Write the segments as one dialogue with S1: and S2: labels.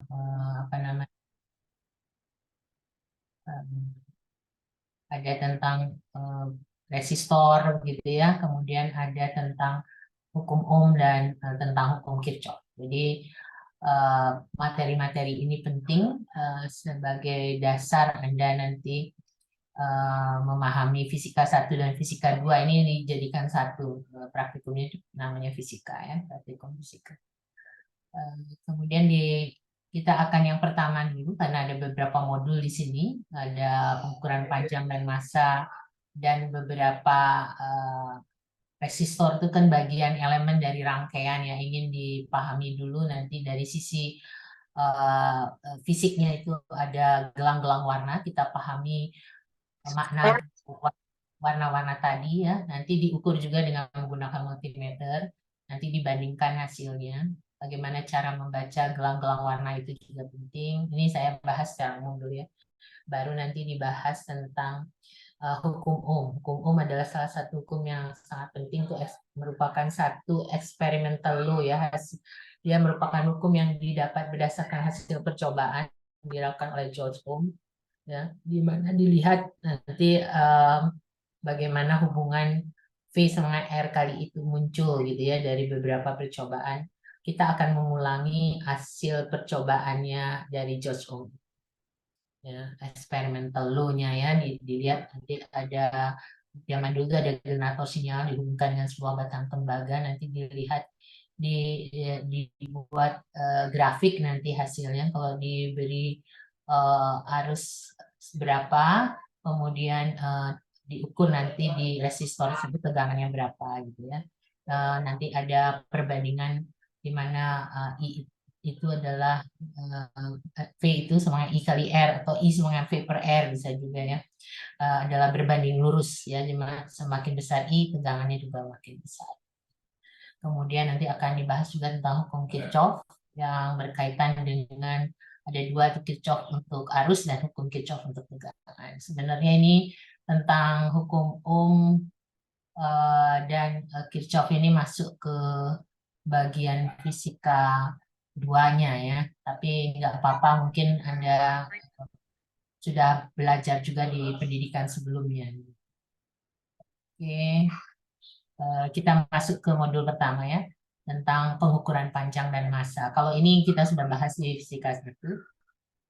S1: apa namanya, ada tentang resistor gitu ya, kemudian ada tentang hukum Ohm dan tentang hukum Kirchhoff. Jadi materi-materi ini penting sebagai dasar Anda nanti memahami fisika satu dan fisika 2 ini dijadikan satu. Praktikumnya itu namanya fisika ya, praktikum fisika. Kemudian kita akan yang pertama dulu karena ada beberapa modul di sini, ada pengukuran panjang dan massa dan beberapa resistor itu kan bagian elemen dari rangkaian yang ingin dipahami dulu nanti dari sisi fisiknya itu ada gelang-gelang warna, kita pahami makna warna-warna tadi ya, nanti diukur juga dengan menggunakan multimeter, nanti dibandingkan hasilnya. Bagaimana cara membaca gelang-gelang warna itu juga penting. Ini saya bahas secara umum dulu ya. Baru nanti dibahas tentang hukum Ohm. Hukum Ohm adalah salah satu hukum yang sangat penting, itu merupakan satu experimental law ya. Dia merupakan hukum yang didapat berdasarkan hasil percobaan yang dilakukan oleh George Ohm ya, di mana dilihat nanti bagaimana hubungan V sama R kali itu muncul gitu ya dari beberapa percobaan. Kita akan mengulangi hasil percobaannya dari George Ohm ya, experimental law-nya ya, dilihat nanti ada zaman dulu ada generator sinyal dihubungkan dengan sebuah batang tembaga, nanti dilihat dibuat grafik nanti hasilnya kalau diberi arus berapa, kemudian diukur nanti di resistor tersebut tegangannya berapa gitu ya. Nanti ada perbandingan di mana I itu adalah V itu sama I kali R atau I sama V per R bisa juga ya, adalah berbanding lurus ya, dimana semakin besar I tegangannya juga makin besar. Kemudian nanti akan dibahas juga tentang hukum Kirchhoff yang berkaitan dengan ada dua, Kirchhoff untuk arus dan hukum Kirchhoff untuk tegangan. Sebenarnya ini tentang hukum Ohm dan Kirchhoff ini masuk ke bagian fisika duanya ya, tapi nggak apa-apa, mungkin Anda sudah belajar juga di pendidikan sebelumnya. Oke, kita masuk ke modul pertama ya, tentang pengukuran panjang dan massa. Kalau ini kita sudah bahas di fisika 1.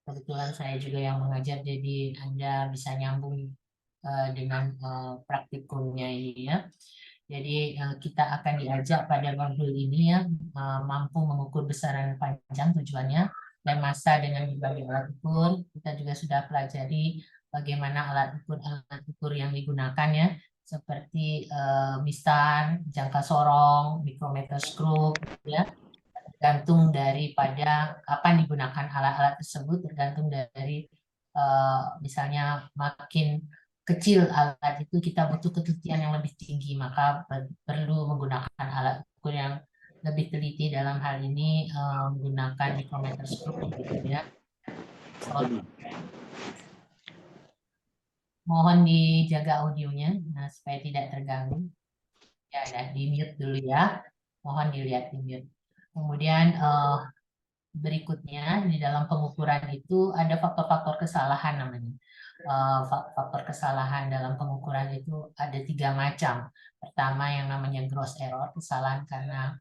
S1: Kebetulan saya juga yang mengajar, jadi Anda bisa nyambung dengan praktikumnya ini ya. Jadi kita akan diajak pada modul ini ya, mampu mengukur besaran panjang tujuannya dan massa dengan berbagai alat ukur. Kita juga sudah pelajari bagaimana alat ukur yang digunakan ya, seperti mistar, jangka sorong, mikrometer skrup ya. Tergantung daripada kapan digunakan alat-alat tersebut, tergantung dari misalnya makin kecil alat itu kita butuh ketelitian yang lebih tinggi, maka perlu menggunakan alat ukur yang lebih teliti, dalam hal ini menggunakan mikrometer skrup gitu ya. So, mohon dijaga audionya supaya tidak terganggu. Ya, udah di mute dulu ya. Mohon dilihat di mute. Kemudian berikutnya di dalam pengukuran itu ada faktor-faktor kesalahan namanya. Faktor kesalahan dalam pengukuran itu ada 3 macam. Pertama yang namanya gross error, kesalahan karena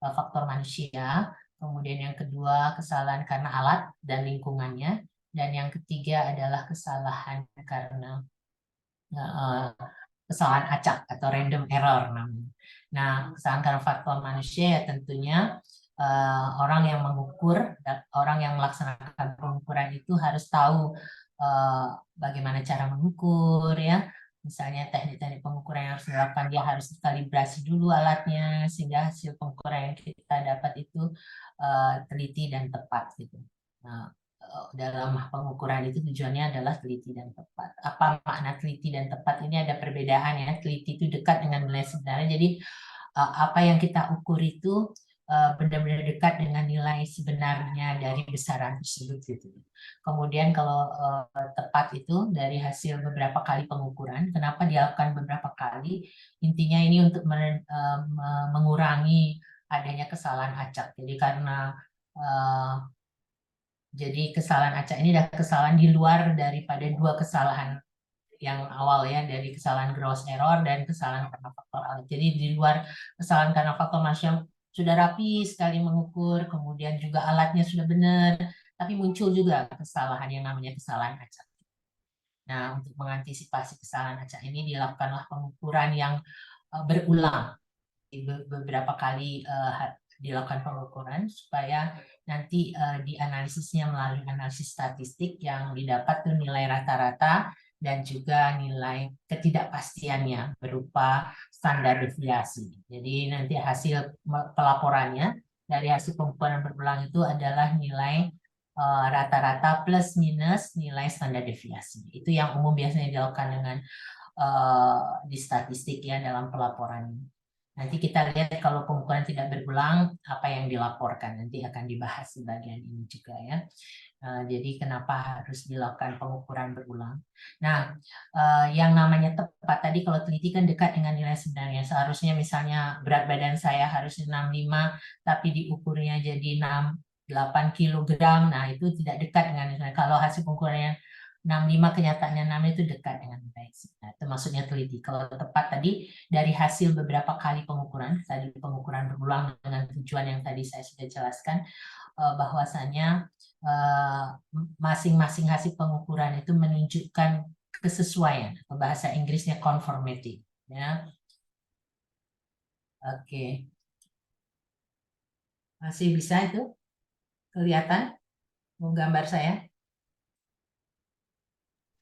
S1: faktor manusia. Kemudian yang kedua kesalahan karena alat dan lingkungannya. Dan yang ketiga adalah kesalahan karena kesalahan acak atau random error namanya. Nah, kesalahan karena faktor manusia ya tentunya orang yang mengukur dan orang yang melaksanakan pengukuran itu harus tahu bagaimana cara mengukur ya. Misalnya teknik-teknik pengukuran yang harus dilakukan, dia harus kalibrasi dulu alatnya sehingga hasil pengukuran yang kita dapat itu teliti dan tepat gitu. Nah, dalam pengukuran itu tujuannya adalah teliti dan tepat. Apa makna teliti dan tepat? Ini ada perbedaan ya. Teliti itu dekat dengan nilai sebenarnya. Jadi apa yang kita ukur itu benar-benar dekat dengan nilai sebenarnya dari besaran tersebut gitu. Kemudian kalau tepat itu dari hasil beberapa kali pengukuran. Kenapa dilakukan beberapa kali? Intinya ini untuk mengurangi adanya kesalahan acak. Jadi karena Jadi kesalahan acak ini adalah kesalahan di luar daripada dua kesalahan yang awal ya, dari kesalahan gross error dan kesalahan karena faktor alat. Jadi di luar kesalahan karena faktor manusia sudah rapi sekali mengukur, kemudian juga alatnya sudah benar, tapi muncul juga kesalahan yang namanya kesalahan acak. Nah, untuk mengantisipasi kesalahan acak ini dilakukanlah pengukuran yang berulang beberapa kali dilakukan pengukuran supaya nanti dianalisisnya melalui analisis statistik yang didapat tuh nilai rata-rata dan juga nilai ketidakpastiannya berupa standar deviasi. Jadi nanti hasil pelaporannya dari hasil pengukuran berulang itu adalah nilai rata-rata plus minus nilai standar deviasi. Itu yang umum biasanya dilakukan dengan di statistik ya dalam pelaporan. Nanti kita lihat kalau pengukuran tidak berulang, apa yang dilaporkan. Nanti akan dibahas di bagian ini juga ya. Jadi kenapa harus dilakukan pengukuran berulang. Nah, yang namanya tepat tadi kalau teliti kan dekat dengan nilai sebenarnya. Seharusnya misalnya berat badan saya harus 65, tapi diukurnya jadi 8 kilogram. Nah, itu tidak dekat dengan nilai. Kalau hasil pengukurannya 65 kenyataannya 6 itu dekat dengan nilai. Nah, itu maksudnya teliti. Kalau tepat tadi dari hasil beberapa kali pengukuran, tadi pengukuran berulang dengan tujuan yang tadi saya sudah jelaskan, bahwasanya masing-masing hasil pengukuran itu menunjukkan kesesuaian, atau bahasa Inggrisnya conformity. Ya, oke, masih bisa itu kelihatan gambar saya?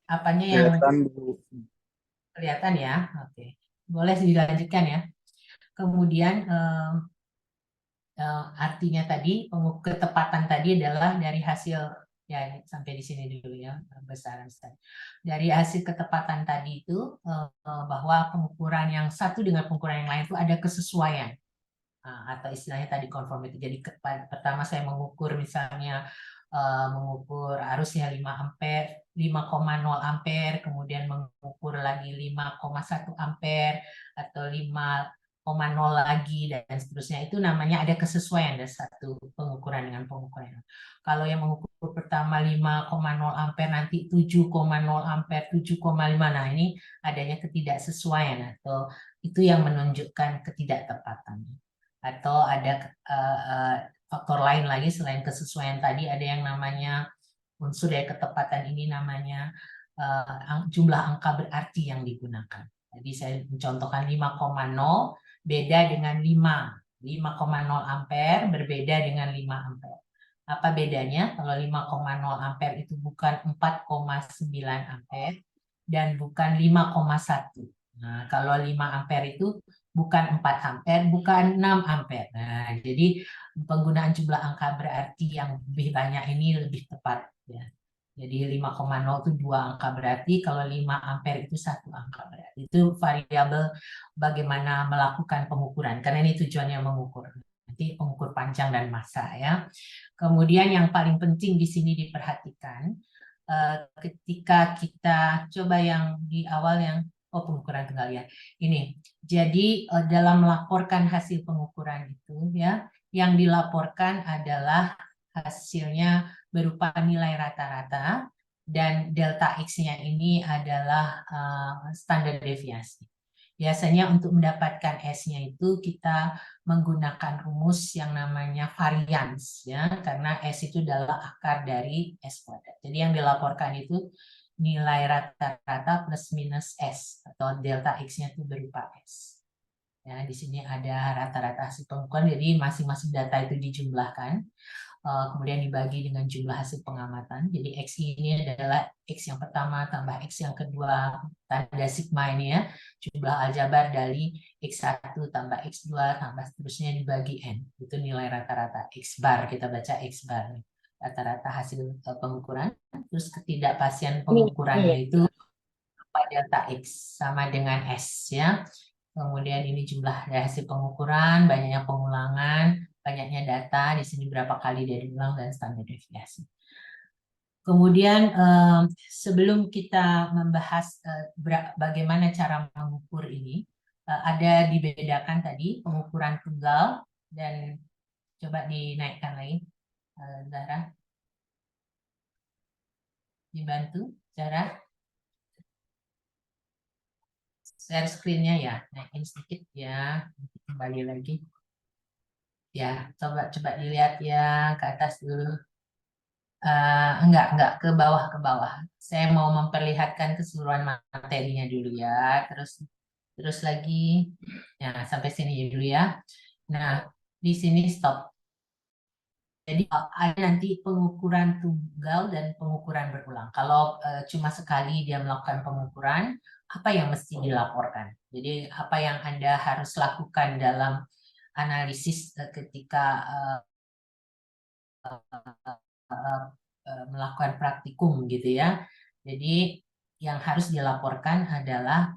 S1: Apanya yang
S2: Kelihatan, Bu.
S1: kelihatan ya? Oke, boleh dilanjutkan ya. Kemudian artinya tadi ketepatan tadi adalah dari hasil ya sampai di sini dulu ya besaran dari hasil ketepatan tadi itu bahwa pengukuran yang satu dengan pengukuran yang lain itu ada kesesuaian. Atau istilahnya tadi conformity. Jadi pertama saya mengukur misalnya mengukur arusnya 5 ampere, 5,0 ampere, kemudian mengukur lagi 5,1 ampere atau 5,0 lagi dan seterusnya. Itu namanya ada kesesuaian dari satu pengukuran dengan pengukuran. Kalau yang mengukur pertama 5,0 ampere nanti 7,0 ampere, 7,5. Nah, ini adanya ketidaksesuaian atau itu yang menunjukkan ketidaktepatan atau ada faktor lain lagi selain kesesuaian tadi ada yang namanya unsur dari ketepatan ini namanya jumlah angka berarti yang digunakan. Jadi saya mencontohkan 5,0 beda dengan 5,0 ampere berbeda dengan 5 ampere. Apa bedanya? Kalau 5,0 ampere itu bukan 4,9 ampere dan bukan 5,1. Nah, kalau 5 ampere itu bukan 4 ampere, bukan 6 ampere. Nah, jadi penggunaan jumlah angka berarti yang lebih banyak ini lebih tepat. Ya. Jadi 5,0 itu 2 angka berarti, kalau 5 ampere itu 1 angka berarti. Itu variabel bagaimana melakukan pengukuran, karena ini tujuannya mengukur. Nanti pengukur panjang dan massa ya. Kemudian yang paling penting di sini diperhatikan, ketika kita coba yang di awal yang pengukuran tunggal ya. Ini. Jadi dalam melaporkan hasil pengukuran itu ya, yang dilaporkan adalah hasilnya berupa nilai rata-rata dan delta X-nya ini adalah standar deviasi. Biasanya untuk mendapatkan S-nya itu kita menggunakan rumus yang namanya varians ya, karena S itu adalah akar dari S kuadrat. Jadi yang dilaporkan itu nilai rata-rata plus minus S atau delta X-nya itu berupa S. Ya, di sini ada rata-rata hasil pengukuran, jadi masing-masing data itu dijumlahkan, kemudian dibagi dengan jumlah hasil pengamatan. Jadi X ini adalah X yang pertama tambah X yang kedua, tanda sigma ini ya, jumlah aljabar dari X1 tambah X2 tambah seterusnya dibagi N. Itu nilai rata-rata X bar, kita baca X bar. Rata-rata hasil pengukuran, terus ketidakpastian pengukurannya itu delta X sama dengan S ya. Kemudian ini jumlah dari hasil pengukuran, banyaknya pengulangan, banyaknya data, di sini berapa kali dia diulang dan standar deviasi. Kemudian sebelum kita membahas bagaimana cara mengukur ini, ada dibedakan tadi pengukuran tunggal dan coba dinaikkan lagi, Zahra. Dibantu cara share screen-nya ya. Naikin sedikit ya. Kembali lagi. Ya, coba dilihat ya ke atas dulu. Enggak ke bawah. Saya mau memperlihatkan keseluruhan materinya dulu ya. Terus lagi, ya sampai sini dulu ya. Nah, di sini stop. Jadi ada nanti pengukuran tunggal dan pengukuran berulang. Kalau cuma sekali dia melakukan pengukuran, apa yang mesti dilaporkan? Jadi apa yang Anda harus lakukan dalam analisis ketika melakukan praktikum gitu ya. Jadi yang harus dilaporkan adalah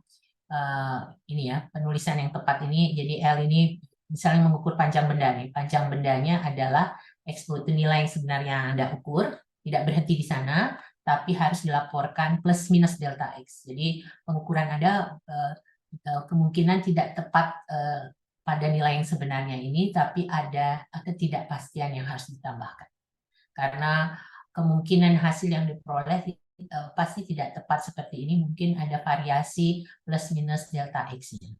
S1: ini ya, penulisan yang tepat ini. Jadi L ini misalnya mengukur panjang benda nih. Panjang bendanya adalah expo itu nilai yang sebenarnya Anda ukur, tidak berhenti di sana, tapi harus dilaporkan plus minus delta X. Jadi pengukuran Anda kemungkinan tidak tepat pada nilai yang sebenarnya ini, tapi ada ketidakpastian yang harus ditambahkan. Karena kemungkinan hasil yang diperoleh pasti tidak tepat seperti ini, mungkin ada variasi plus minus delta X-nya.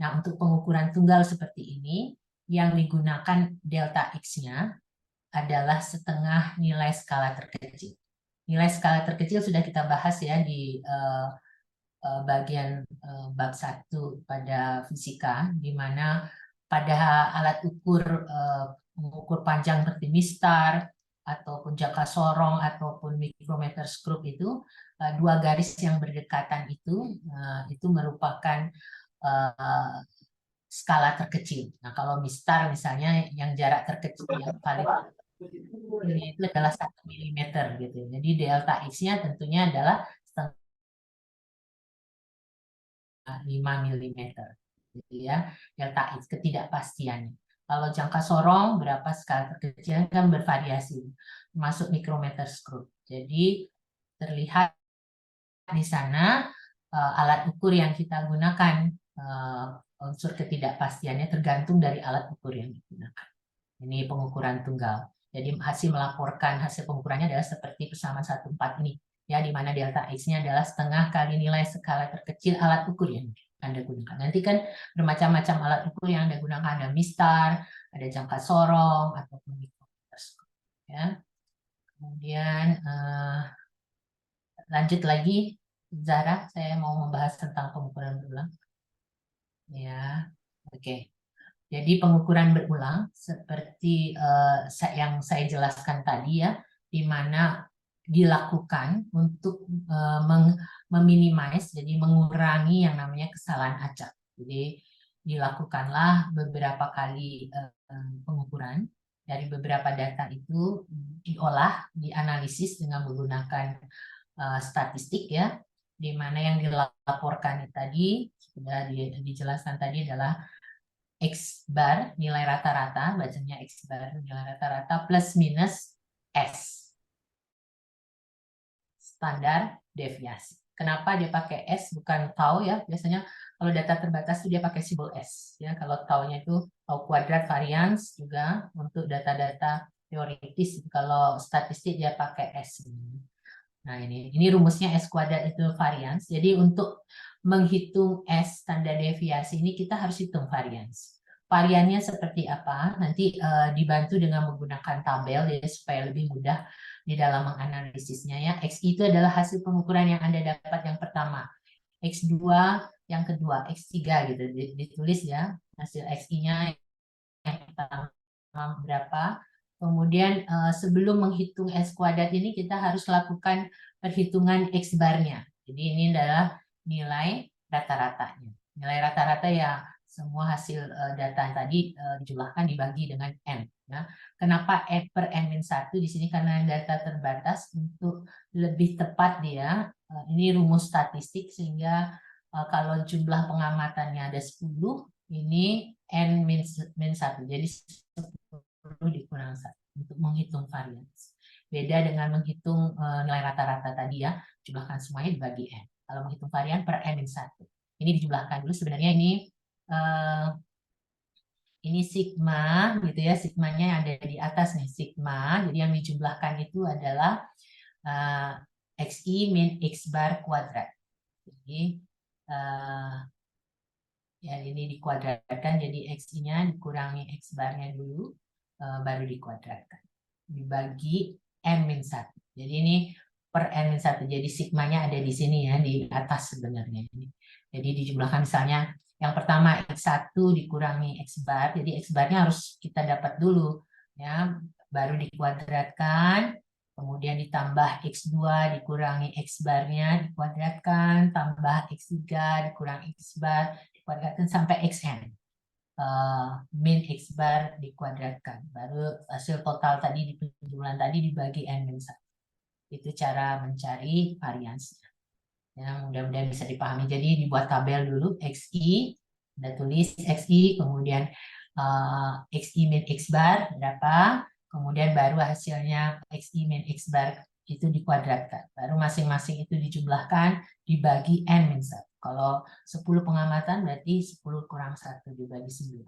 S1: Nah, untuk pengukuran tunggal seperti ini, yang digunakan delta X-nya adalah setengah nilai skala terkecil. Nilai skala terkecil sudah kita bahas ya di bagian bab 1 pada fisika, di mana pada alat ukur mengukur panjang seperti mistar, ataupun jangka sorong, ataupun micrometer screw itu, dua garis yang berdekatan itu merupakan skala terkecil. Nah, kalau mistar misalnya yang jarak terkecil yang paling itu adalah 1 mm gitu. Jadi delta X-nya tentunya adalah 5 mm gitu ya. Delta X ketidakpastiannya. Kalau jangka sorong berapa skala terkecil kan bervariasi, masuk mikrometer screw. Jadi terlihat di sana alat ukur yang kita gunakan, unsur ketidakpastiannya tergantung dari alat ukur yang digunakan. Ini pengukuran tunggal. Jadi hasil melaporkan hasil pengukurannya adalah seperti persamaan 1/4 ini, ya, di mana delta X-nya adalah setengah kali nilai skala terkecil alat ukur yang Anda gunakan. Nanti kan bermacam-macam alat ukur yang Anda gunakan, ada mistar, ada jangka sorong, ataupun mikrometer. Ya. Kemudian lanjut lagi, Zara, saya mau membahas tentang pengukuran berulang. Ya, oke. Jadi pengukuran berulang seperti yang saya jelaskan tadi ya, di mana dilakukan untuk meminimais, jadi mengurangi yang namanya kesalahan acak. Jadi dilakukanlah beberapa kali pengukuran dari beberapa data itu, diolah, dianalisis dengan menggunakan statistik ya, di mana yang dilaporkan tadi sudah dijelaskan tadi adalah X bar nilai rata-rata, bacanya X bar nilai rata-rata plus minus S, standar deviasi. Kenapa dia pakai S bukan tau ya? Biasanya kalau data terbatas itu dia pakai simbol S ya. Kalau taunya itu tau kuadrat varians juga untuk data-data teoritis. Kalau statistik dia pakai S. Nah, ini rumusnya S kuadrat itu varians. Jadi untuk menghitung S standar deviasi ini kita harus hitung varians. Variannya seperti apa? Nanti dibantu dengan menggunakan tabel ya, supaya lebih mudah di dalam menganalisisnya ya. X itu adalah hasil pengukuran yang Anda dapat yang pertama. X2 yang kedua, X3 gitu. Ditulis ya hasil XI-nya yang pertama berapa. Kemudian sebelum menghitung S kuadrat ini kita harus lakukan perhitungan X barnya. Jadi ini adalah nilai rata-ratanya. Nilai rata-rata ya semua hasil data tadi dijumlahkan dibagi dengan N. Ya. Kenapa F per N-1 di sini? Karena data terbatas, untuk lebih tepat dia, ini rumus statistik sehingga kalau jumlah pengamatannya ada 10, ini N-1. Jadi 10 dikurang 1 untuk menghitung varians. Beda dengan menghitung nilai rata-rata tadi ya, jumlahkan semuanya dibagi N. Kalau menghitung varian per N-1. Ini dijumlahkan dulu, sebenarnya ini sigma gitu ya, sigmanya ada di atas nih, sigma. Jadi yang dijumlahkan itu adalah XI min X bar kuadrat. Jadi ya ini dikuadratkan, jadi XI-nya dikurangi X barnya dulu, baru dikuadratkan. Dibagi N-1. Jadi ini per N-1. Jadi sigmanya ada di sini ya, di atas sebenarnya. Jadi dijumlahkan misalnya yang pertama X1 dikurangi X bar. Jadi X barnya harus kita dapat dulu. Ya, baru dikuadratkan. Kemudian ditambah X2 dikurangi X barnya, dikuadratkan. Tambah X3 dikurangi X bar, dikuadratkan sampai Xn. Min X bar dikuadratkan. Baru hasil total tadi di penjumlahan tadi dibagi N-1. Itu cara mencari variansnya. Ya, mudah-mudahan bisa dipahami. Jadi dibuat tabel dulu, XI, kita tulis XI, kemudian XI min X bar berapa, kemudian baru hasilnya XI min X bar itu dikuadratkan. Baru masing-masing itu dijumlahkan, dibagi N-1. Kalau 10 pengamatan berarti 10 kurang 1 dibagi 9.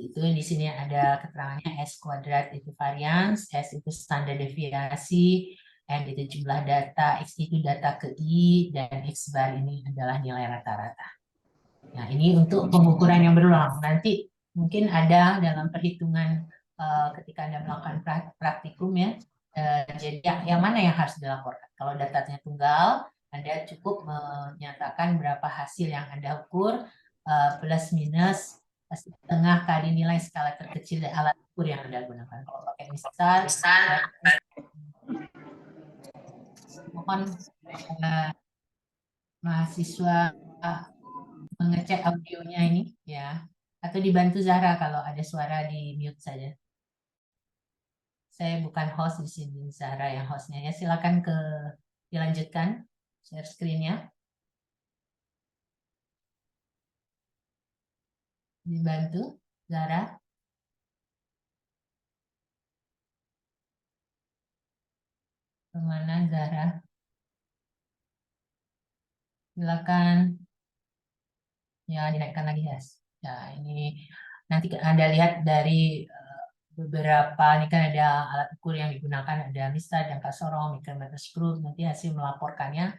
S1: Itu di sini ada keterangannya S kuadrat itu varians, S itu standar deviasi, N itu jumlah data, X itu data ke I, dan X bar ini adalah nilai rata-rata. Nah, ini untuk pengukuran yang berulang. Nanti mungkin ada dalam perhitungan ketika Anda melakukan praktikum ya. Jadi yang mana yang harus dilaporkan? Kalau datanya tunggal, Anda cukup menyatakan berapa hasil yang Anda ukur, plus minus setengah kali nilai skala terkecil dari alat ukur yang Anda gunakan. Kalau pakai misal, mohon mahasiswa mengecek audionya ini ya, atau dibantu Zahra kalau ada suara di mute saja. Saya bukan host di sini, Zahra yang hostnya ya. Silakan dilanjutkan share screen-nya. Dibantu Zahra. Kemana Zahra? Silakan. Ya, dinaikkan lagi ya. Ya, ini nanti Anda lihat dari beberapa, ini kan ada alat ukur yang digunakan, ada MISTA, dan Sorong, micrometer screw, nanti hasil melaporkannya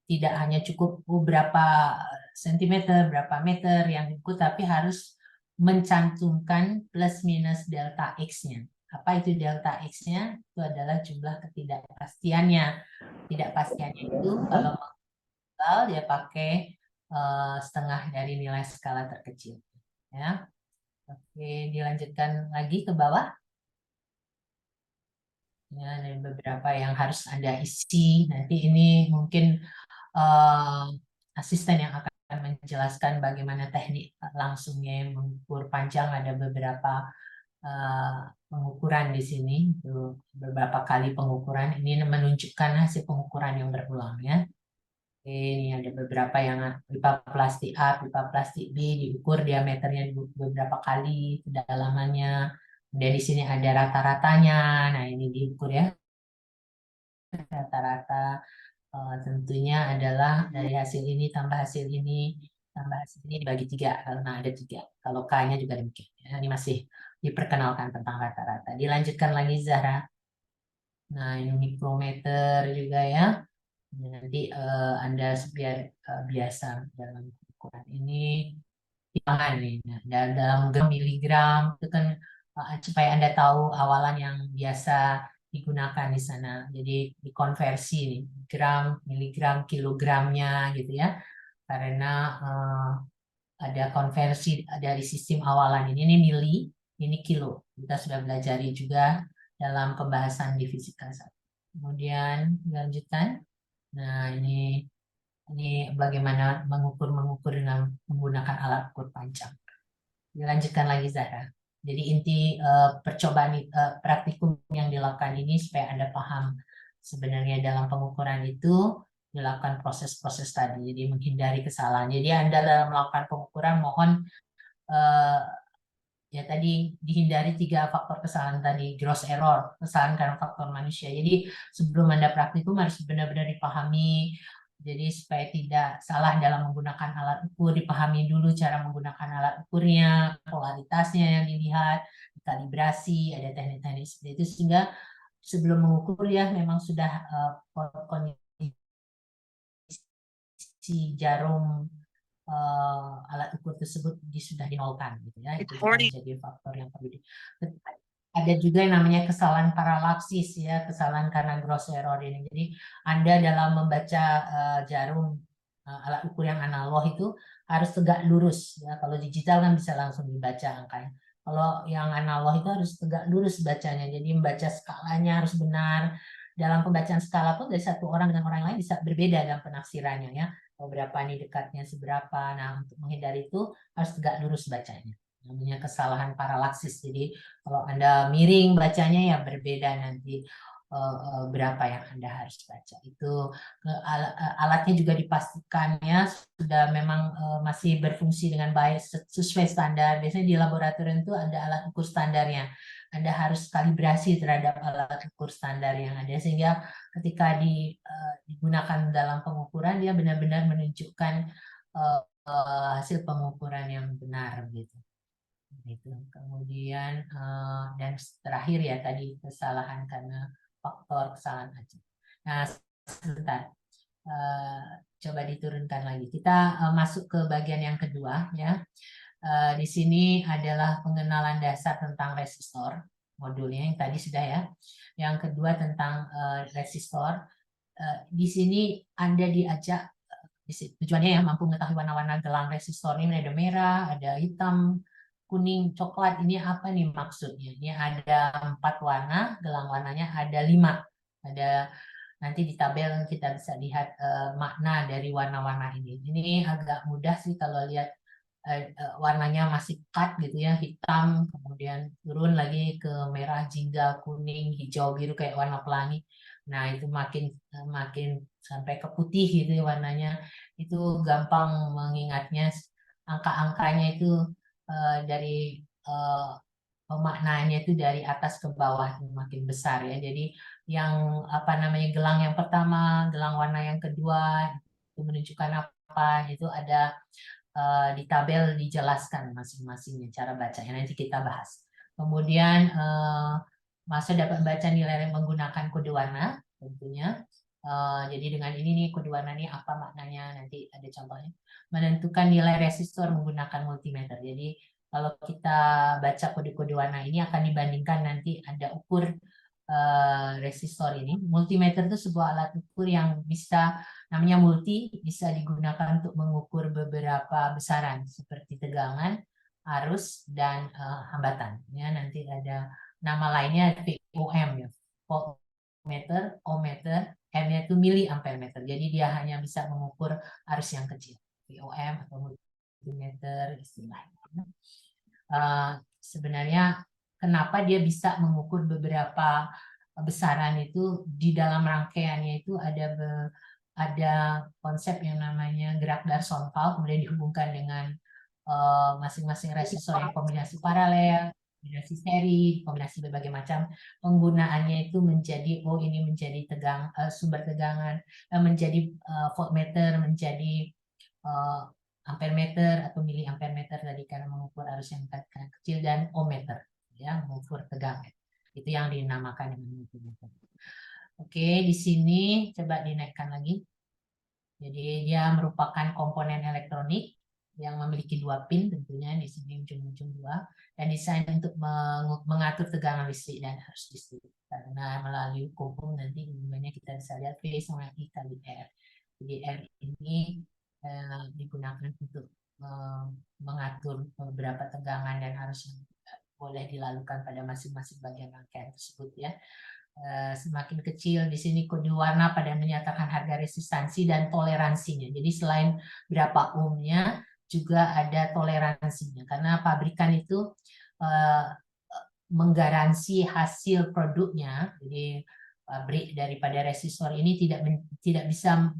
S1: tidak hanya cukup berapa sentimeter, berapa meter yang diukur, tapi harus mencantumkan plus minus delta X-nya. Apa itu delta X-nya? Itu adalah jumlah ketidakpastiannya. Ketidakpastiannya itu kalau mengenal dia pakai setengah dari nilai skala terkecil. Ya. Oke, dilanjutkan lagi ke bawah. Ya, ada beberapa yang harus Anda isi. Nanti ini mungkin asisten yang akan menjelaskan bagaimana teknik langsungnya yang mengukur panjang. Ada beberapa pengukuran di sini, itu beberapa kali pengukuran. Ini menunjukkan hasil pengukuran yang berulang ya. Ini ada beberapa yang pipa plastik A, pipa plastik B diukur diameternya beberapa kali, kedalamannya. Dan di sini ada rata-ratanya. Nah, ini diukur ya. Rata-rata tentunya adalah dari hasil ini tambah hasil ini tambah hasil ini dibagi 3 karena ada 3. Kalau K-nya juga demikian. Ya, ini masih diperkenalkan tentang rata-rata. Dilanjutkan lagi Zahra. Nah, ini mikrometer juga ya. Nanti Anda biasa dalam ukuran ini timbangan nih. Nah, dalam gram miligram itu kan supaya Anda tahu awalan yang biasa digunakan di sana. Jadi dikonversi nih, gram, miligram, kilogramnya gitu ya. Karena ada konversi dari sistem awalan ini mili, ini kilo. Kita sudah belajar juga dalam pembahasan di fisika 1. Kemudian dilanjutkan. Nah, ini bagaimana mengukur dengan menggunakan alat ukur panjang. Dilanjutkan lagi Zahra. Jadi inti percobaan praktikum yang dilakukan ini supaya Anda paham sebenarnya dalam pengukuran itu dilakukan proses-proses tadi. Jadi menghindari kesalahan. Jadi Anda dalam melakukan pengukuran mohon ya tadi dihindari 3 faktor kesalahan tadi, gross error, kesalahan karena faktor manusia. Jadi sebelum Anda praktikum harus benar-benar dipahami. Jadi supaya tidak salah dalam menggunakan alat ukur, dipahami dulu cara menggunakan alat ukurnya, polaritasnya yang dilihat, kalibrasi, ada teknik-teknik seperti itu sehingga sebelum mengukur ya memang sudah kondisi jarum alat ukur tersebut sudah dinolkan gitu ya. Itu juga menjadi faktor yang perlu ada juga yang namanya kesalahan paralaksis ya, kesalahan karena gross error ini. Jadi Anda dalam membaca jarum alat ukur yang analog itu harus tegak lurus ya. Kalau digital kan bisa langsung dibaca angkanya. Kalau yang analog itu harus tegak lurus bacanya. Jadi membaca skalanya harus benar. Dalam pembacaan skala pun dari satu orang dengan orang lain bisa berbeda dalam penafsirannya ya. Berapa nih dekatnya seberapa. Nah, untuk menghindari itu harus tegak lurus bacanya. Namanya kesalahan paralaksis. Jadi kalau Anda miring bacanya ya berbeda nanti berapa yang Anda harus baca. Itu alatnya juga dipastikan ya sudah memang masih berfungsi dengan baik sesuai standar. Biasanya di laboratorium itu ada alat ukur standarnya. Anda harus kalibrasi terhadap alat ukur standar yang ada sehingga ketika digunakan dalam pengukuran dia benar-benar menunjukkan hasil pengukuran yang benar gitu. Itu kemudian dan terakhir ya tadi kesalahan karena faktor kesalahan aja. Nah sebentar coba diturunkan lagi. Kita masuk ke bagian yang kedua ya. Di sini adalah pengenalan dasar tentang resistor modulnya yang tadi sudah ya. Yang kedua tentang resistor. Di sini Anda diajak tujuannya ya mampu mengetahui warna-warna gelang resistor ini ada merah, ada hitam, kuning, coklat. Ini apa nih maksudnya? Ini ada 4 warna, gelang warnanya ada 5. Ada nanti di tabel kita bisa lihat makna dari warna-warna ini. Ini agak mudah sih kalau lihat warnanya masih pekat gitu ya, hitam, kemudian turun lagi ke merah, jingga, kuning, hijau, biru kayak warna pelangi. Nah itu makin sampai ke putih gitu ya warnanya. Itu gampang mengingatnya, angka-angkanya itu dari pemaknaannya itu dari atas ke bawah makin besar ya. Jadi yang apa namanya gelang yang pertama, gelang warna yang kedua itu menunjukkan apa? Itu ada di tabel dijelaskan masing-masingnya cara bacanya. Nanti kita bahas. Kemudian masa dapat membaca nilai menggunakan kode warna tentunya. Jadi dengan ini nih kode warna ini apa maknanya nanti ada contohnya. Menentukan nilai resistor menggunakan multimeter. Jadi kalau kita baca kode-kode warna ini akan dibandingkan nanti Anda ukur resistor ini. Multimeter itu sebuah alat ukur yang bisa namanya multi, bisa digunakan untuk mengukur beberapa besaran seperti tegangan, arus, dan hambatan. Ya, nanti ada nama lainnya VOM ya. Voltmeter, ohmmeter, M-nya itu miliampere meter. Jadi dia hanya bisa mengukur arus yang kecil. VOM atau multimeter istilahnya. Sebenarnya kenapa dia bisa mengukur beberapa besaran itu di dalam rangkaiannya itu ada konsep yang namanya gerak Darson valve kemudian dihubungkan dengan masing-masing resistor yang kombinasi paralel, kombinasi seri, kombinasi berbagai macam penggunaannya itu menjadi ini menjadi sumber tegangan, menjadi voltmeter, menjadi ampere meter atau miliampere meter tadi karena mengukur arus yang kecil, dan ohmmeter ya mengukur tegangan. Itu yang dinamakan dengan multimeter. Oke, di sini coba dinaikkan lagi. Jadi dia merupakan komponen elektronik yang memiliki 2 pin tentunya di sini ujung-ujung 2 dan desain untuk mengatur tegangan listrik dan arus listrik. Karena melalui hukum nanti hubungannya kita bisa lihat V sama I kali R. Jadi R ini digunakan untuk mengatur beberapa tegangan dan arus yang boleh dilakukan pada masing-masing bagian rangkaian tersebut ya. Semakin kecil di sini kode warna pada menyatakan harga resistansi dan toleransinya. Jadi selain berapa ohmnya juga ada toleransinya karena pabrikan itu menggaransi hasil produknya. Jadi pabrik daripada resistor ini tidak bisa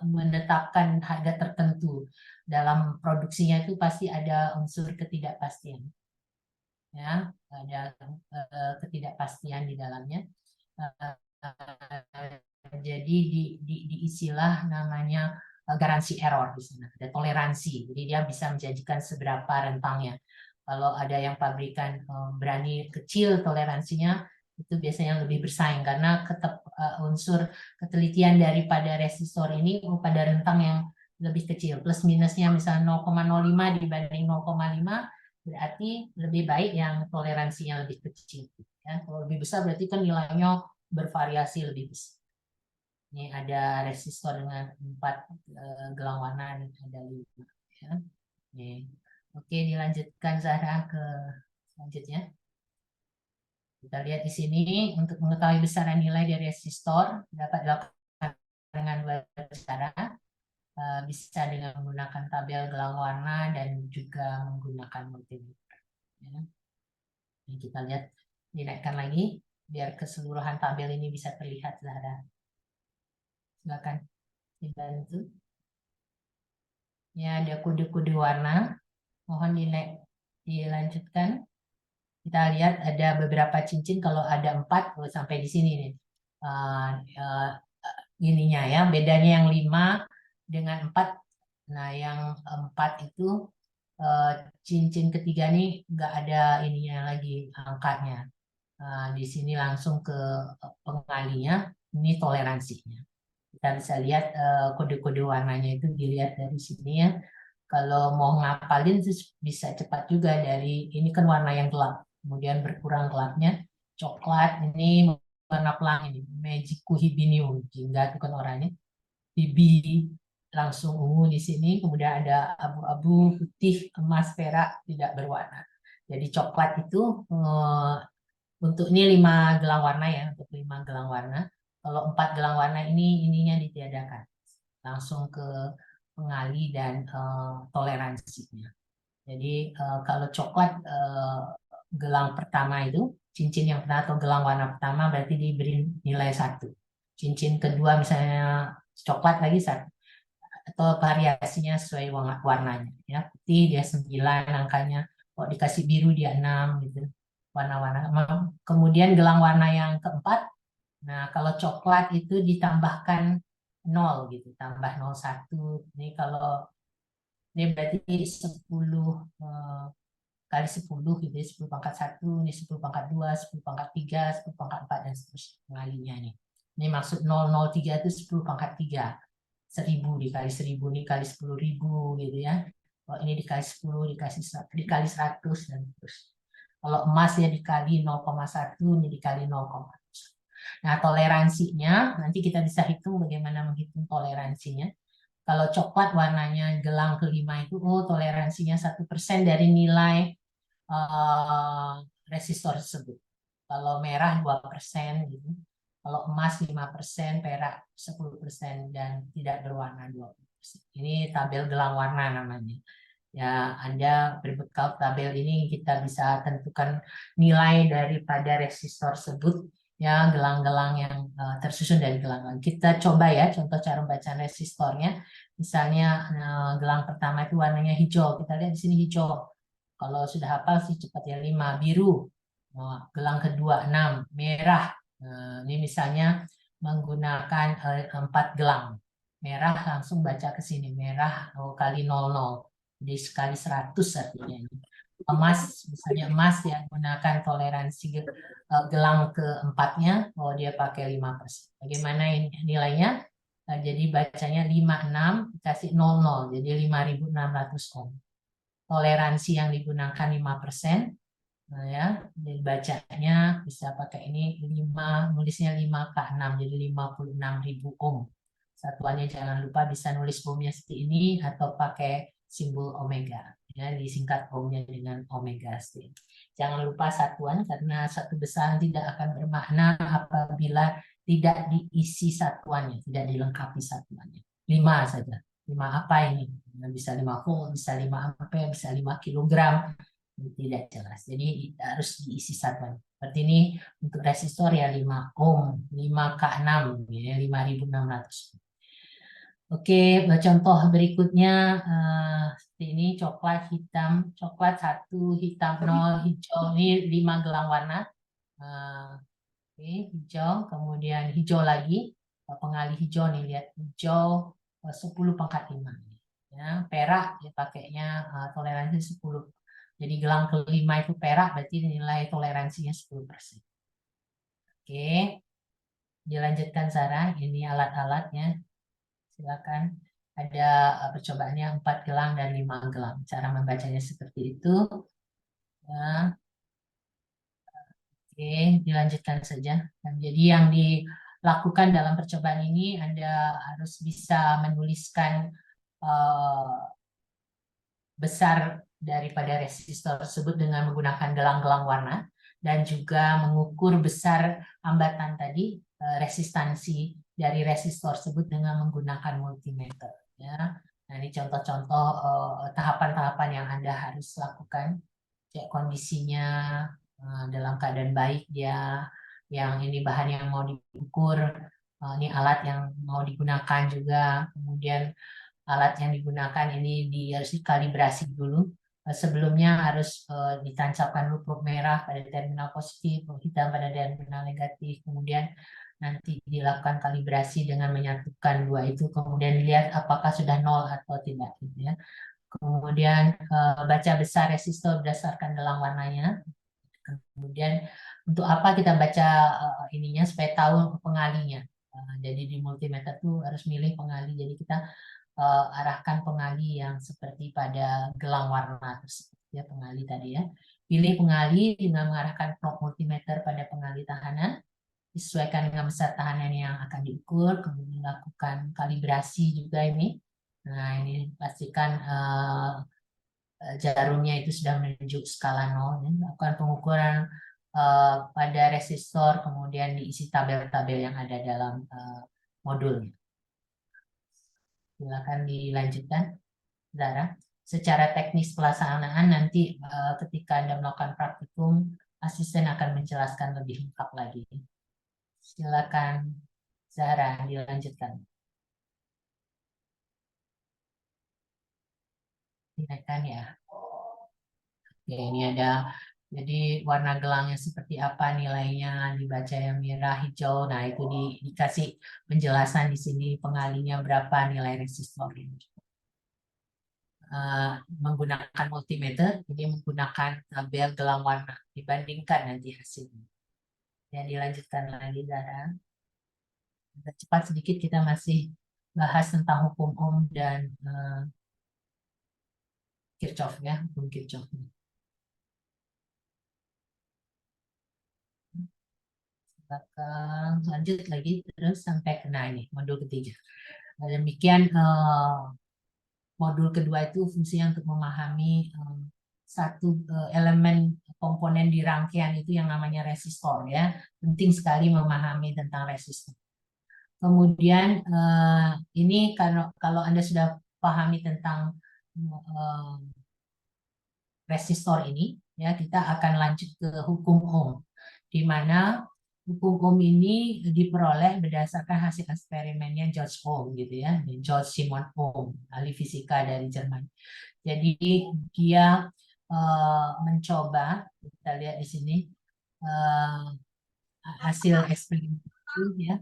S1: menetapkan harga tertentu. Dalam produksinya itu pasti ada unsur ketidakpastian. Ya, ada ketidakpastian di dalamnya. Jadi di istilah namanya garansi error di sana, ada toleransi. Jadi dia bisa menjanjikan seberapa rentangnya. Kalau ada yang pabrikan berani kecil toleransinya, itu biasanya yang lebih bersaing karena unsur ketelitian daripada resistor ini pada rentang yang lebih kecil. Plus minusnya misalnya 0,05 dibanding 0,5 berarti lebih baik yang toleransinya lebih kecil. Ya, kalau lebih besar berarti kan nilainya bervariasi lebih besar. Ini ada resistor dengan 4 gelang warna, ada 5. Ya. Oke, dilanjutkan Zahra ke selanjutnya. Kita lihat di sini untuk mengetahui besaran nilai dari resistor dapat dilakukan dengan dua cara. Bisa dengan menggunakan tabel gelang warna dan juga menggunakan multimeter. Ya. Ini kita lihat, dinaikkan lagi biar keseluruhan tabel ini bisa terlihat, Zahra. Silakan dibantu. Ya, ada kode-kode warna. Mohon dilanjutkan. Kita lihat ada beberapa cincin, kalau ada 4 sampai di sini nih. Ininya ya, bedanya yang 5 dengan 4. Nah, yang 4 itu cincin ketiga nih nggak ada ininya lagi angkanya. Di sini langsung ke pengalinya, ini toleransinya. Kita bisa lihat kode-kode warnanya itu dilihat dari sini ya. Kalau mau ngapalin bisa cepat juga dari ini kan warna yang gelap, kemudian berkurang gelapnya, coklat ini warna pelangi ini, Magic Hibinium, jingga itu kan oranye, bibi langsung ungu di sini, kemudian ada abu-abu, putih, emas, perak, tidak berwarna. Jadi coklat itu untuk ini 5 gelang warna ya, untuk 5 gelang warna. Kalau 4 gelang warna ini ininya ditiadakan, langsung ke pengali dan toleransinya. Jadi kalau coklat gelang pertama itu, cincin yang pertama atau gelang warna pertama berarti diberi nilai 1. Cincin kedua misalnya coklat lagi 1. Atau variasinya sesuai warnanya. Ya, putih dia 9 angkanya, kalau dikasih biru dia 6 gitu. Warna-warna. Kemudian gelang warna yang keempat, nah kalau coklat itu ditambahkan 0 gitu, tambah 01. Ini kalau ini berarti 10 kali 10 gitu ya, 10 pangkat 1, ini 10 pangkat 2, 10 pangkat 3, 10 pangkat 4 dan seterusnya pengalinya nih. Ini maksud 003 itu 10 pangkat 3. 1000 dikali 1000 dikali 10.000 gitu ya. Kalau ini dikali 10 dikali 100 dan terus. Kalau emas ya dikali 0,1, ini dikali 0,1. Nah, toleransinya nanti kita bisa hitung bagaimana menghitung toleransinya. Kalau coklat warnanya gelang kelima itu, toleransinya 1% dari nilai resistor tersebut. Kalau merah 2% gitu. Kalau emas 5%, perak 10%, dan tidak berwarna 20%. Ini tabel gelang warna namanya. Ya, Anda berbekal tabel ini kita bisa tentukan nilai daripada resistor tersebut, ya, gelang-gelang yang tersusun dari gelang-gelang. Kita coba ya contoh cara bacaan resistornya. Misalnya gelang pertama itu warnanya hijau. Kita lihat di sini hijau. Kalau sudah hafal sih cepat ya, 5. Biru. Gelang kedua 6. Merah. Ini misalnya menggunakan 4 gelang. Merah langsung baca ke sini. Merah kali 00. Jadi sekali 100 artinya. Emas, misalnya emas ya, gunakan toleransi gelang keempatnya, dia pakai 5%. Bagaimana ini nilainya? Jadi bacanya 56 dikasih 00, jadi 5.600 ohm. Toleransi yang digunakan 5%. Nah ya, jadi bacanya bisa pakai ini 5, nulisnya 5K6, jadi 56.000 ohm. Satuannya jangan lupa bisa nulis ohmnya seperti ini atau pakai simbol omega. Ya, disingkat ohmnya dengan omega. Jangan lupa satuan karena satu besar tidak akan bermakna apabila tidak diisi satuannya, tidak dilengkapi satuannya. 5 saja. 5 apa ini? Bisa 5 volt, bisa 5 ampere, bisa 5 kilogram. Tidak jelas. Jadi harus diisi satuan. Seperti ini untuk resistor ya 5 ohm, 5K6, ya, 5.600. Oke, contoh berikutnya seperti ini, coklat hitam, coklat 1, hitam 0, hijau, ini 5 gelang warna. Oke, hijau, kemudian hijau lagi, pengali hijau nih, lihat hijau 10 pangkat 5. Ya, perak ya pakainya toleransi 10. Jadi gelang kelima itu perak, berarti nilai toleransinya 10%. Oke, dilanjutkan Sarah. Ini alat-alatnya. Silakan. Ada percobaannya 4 gelang dan 5 gelang. Cara membacanya seperti itu. Ya, oke, dilanjutkan saja. Dan jadi yang dilakukan dalam percobaan ini, Anda harus bisa menuliskan eh, besar daripada resistor tersebut dengan menggunakan gelang-gelang warna dan juga mengukur besar hambatan tadi, resistansi dari resistor tersebut dengan menggunakan multimeter. Ya. Nah, ini contoh-contoh tahapan-tahapan yang Anda harus lakukan. Cek kondisinya dalam keadaan baik dia, yang ini bahan yang mau diukur, ini alat yang mau digunakan juga, kemudian alat yang digunakan ini harus dikalibrasi dulu. Sebelumnya harus ditancapkan dulu probe merah pada terminal positif, probe hitam pada terminal negatif. Kemudian nanti dilakukan kalibrasi dengan menyatukan dua itu. Kemudian dilihat apakah sudah nol atau tidak. Gitu ya. Kemudian baca besar resistor berdasarkan gelang warnanya. Kemudian untuk apa kita baca ininya supaya tahu pengalinya. Jadi di multimeter tuh harus milih pengali. Jadi kita arahkan pengali yang seperti pada gelang warna tersebut ya, pengali tadi ya. Pilih pengali dengan mengarahkan probe multimeter pada pengali tahanan, disesuaikan dengan besar tahanan yang akan diukur, kemudian lakukan kalibrasi juga ini. Nah, ini pastikan jarumnya itu sudah menunjuk skala 0 ya. Lakukan pengukuran pada resistor, kemudian diisi tabel-tabel yang ada dalam modulnya. Silakan dilanjutkan. Saudara. Secara teknis pelaksanaan nanti ketika Anda melakukan praktikum, asisten akan menjelaskan lebih lengkap lagi. Silakan Zahra dilanjutkan. Dinaikkan ya. Oke, ini ada jadi warna gelangnya seperti apa nilainya, dibaca yang merah, hijau. Nah, itu dikasih penjelasan di sini pengalinya berapa nilai resistor ini. Menggunakan multimeter, jadi menggunakan tabel gelang warna, dibandingkan nanti hasilnya. Ya, dilanjutkan lagi, Zara. Agak cepat sedikit, kita masih bahas tentang hukum Ohm dan Kirchhoff ya, hukum Kirchhoff. Lanjut lagi terus sampai ke ini, modul ketiga. Nah, demikian modul kedua itu fungsinya untuk memahami satu elemen komponen di rangkaian itu yang namanya resistor ya. Penting sekali memahami tentang resistor. Kemudian ini kalau Anda sudah pahami tentang resistor ini, ya kita akan lanjut ke hukum Ohm, di mana hukum Ohm ini diperoleh berdasarkan hasil eksperimennya George Ohm gitu ya, George Simon Ohm, ahli fisika dari Jerman. Jadi dia mencoba, kita lihat di sini hasil eksperimen itu ya.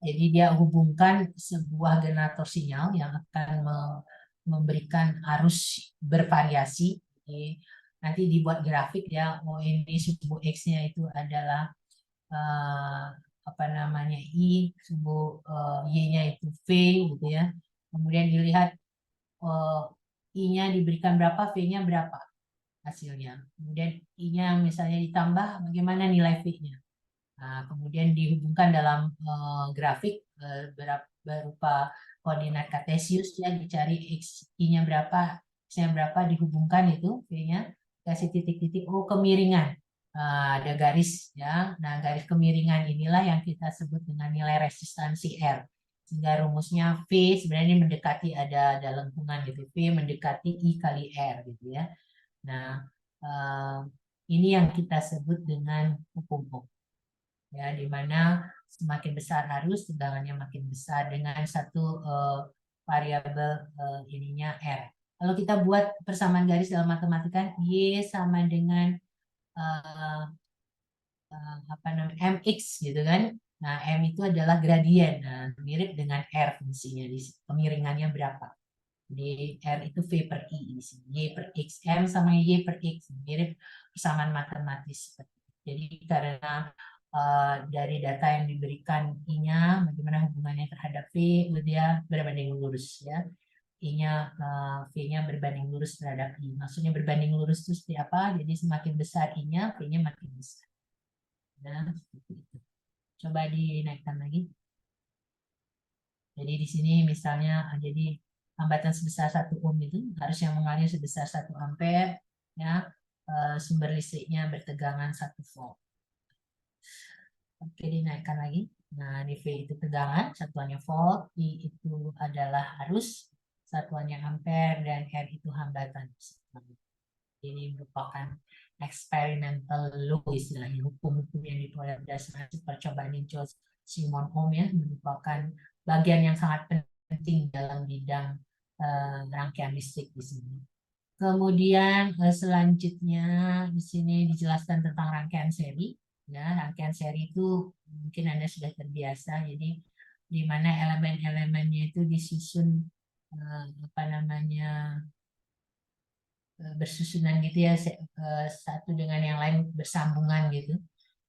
S1: Jadi dia hubungkan sebuah generator sinyal yang akan memberikan arus bervariasi. Jadi, nanti dibuat grafik ya. Oh ini suku X-nya itu adalah apa namanya I, suku Y-nya itu V gitu ya. Kemudian dilihat I-nya diberikan berapa, V-nya berapa hasilnya. Kemudian I-nya misalnya ditambah, bagaimana nilai V-nya. Nah, kemudian dihubungkan dalam grafik berupa koordinat kartesius ya, dicari x-nya berapa, x-nya berapa, dihubungkan itu v-nya, kasih titik-titik, oh kemiringan. Ada garis ya. Nah, garis kemiringan inilah yang kita sebut dengan nilai resistansi R. Sehingga rumusnya V sebenarnya mendekati ada lengkungan gitu. V mendekati I kali R gitu ya. Nah, ini yang kita sebut dengan hukum Ohm. Ya, di mana semakin besar arus tegangannya makin besar dengan satu variabel ininya R. Kalau kita buat persamaan garis dalam matematika, Y sama dengan apa namanya mx gitu kan. Nah, m itu adalah gradien. Nah, mirip dengan R fungsinya di kemiringannya berapa. Di R itu V per I di sini. Y per X, M sama Y per X mirip persamaan matematis. Jadi karena dari data yang diberikan I-nya, bagaimana hubungannya terhadap V, dia berbanding lurus ya. I-nya, V-nya berbanding lurus terhadap I. Maksudnya berbanding lurus itu seperti apa? Jadi semakin besar I-nya, V-nya makin besar. Nah, seperti itu. Coba dinaikkan lagi. Jadi di sini misalnya jadi hambatan sebesar 1 ohm itu harus yang mengalir sebesar 1 ampere ya, sumber listriknya bertegangan 1 volt. Oke, dinaikkan lagi. Nah, di V itu tegangan, satuannya volt, I itu adalah arus, satuannya ampere, dan R itu hambatan. Ini merupakan experimental law istilahnya, hukum-hukum yang diperoleh berdasarkan percobaan Simon Ohm ya, merupakan bagian yang sangat penting dalam bidang rangkaian listrik di sini. Kemudian selanjutnya di sini dijelaskan tentang rangkaian seri. Ya, rangkaian seri itu mungkin Anda sudah terbiasa, jadi di mana elemen-elemennya itu disusun apa namanya bersusunan gitu ya, satu dengan yang lain bersambungan gitu.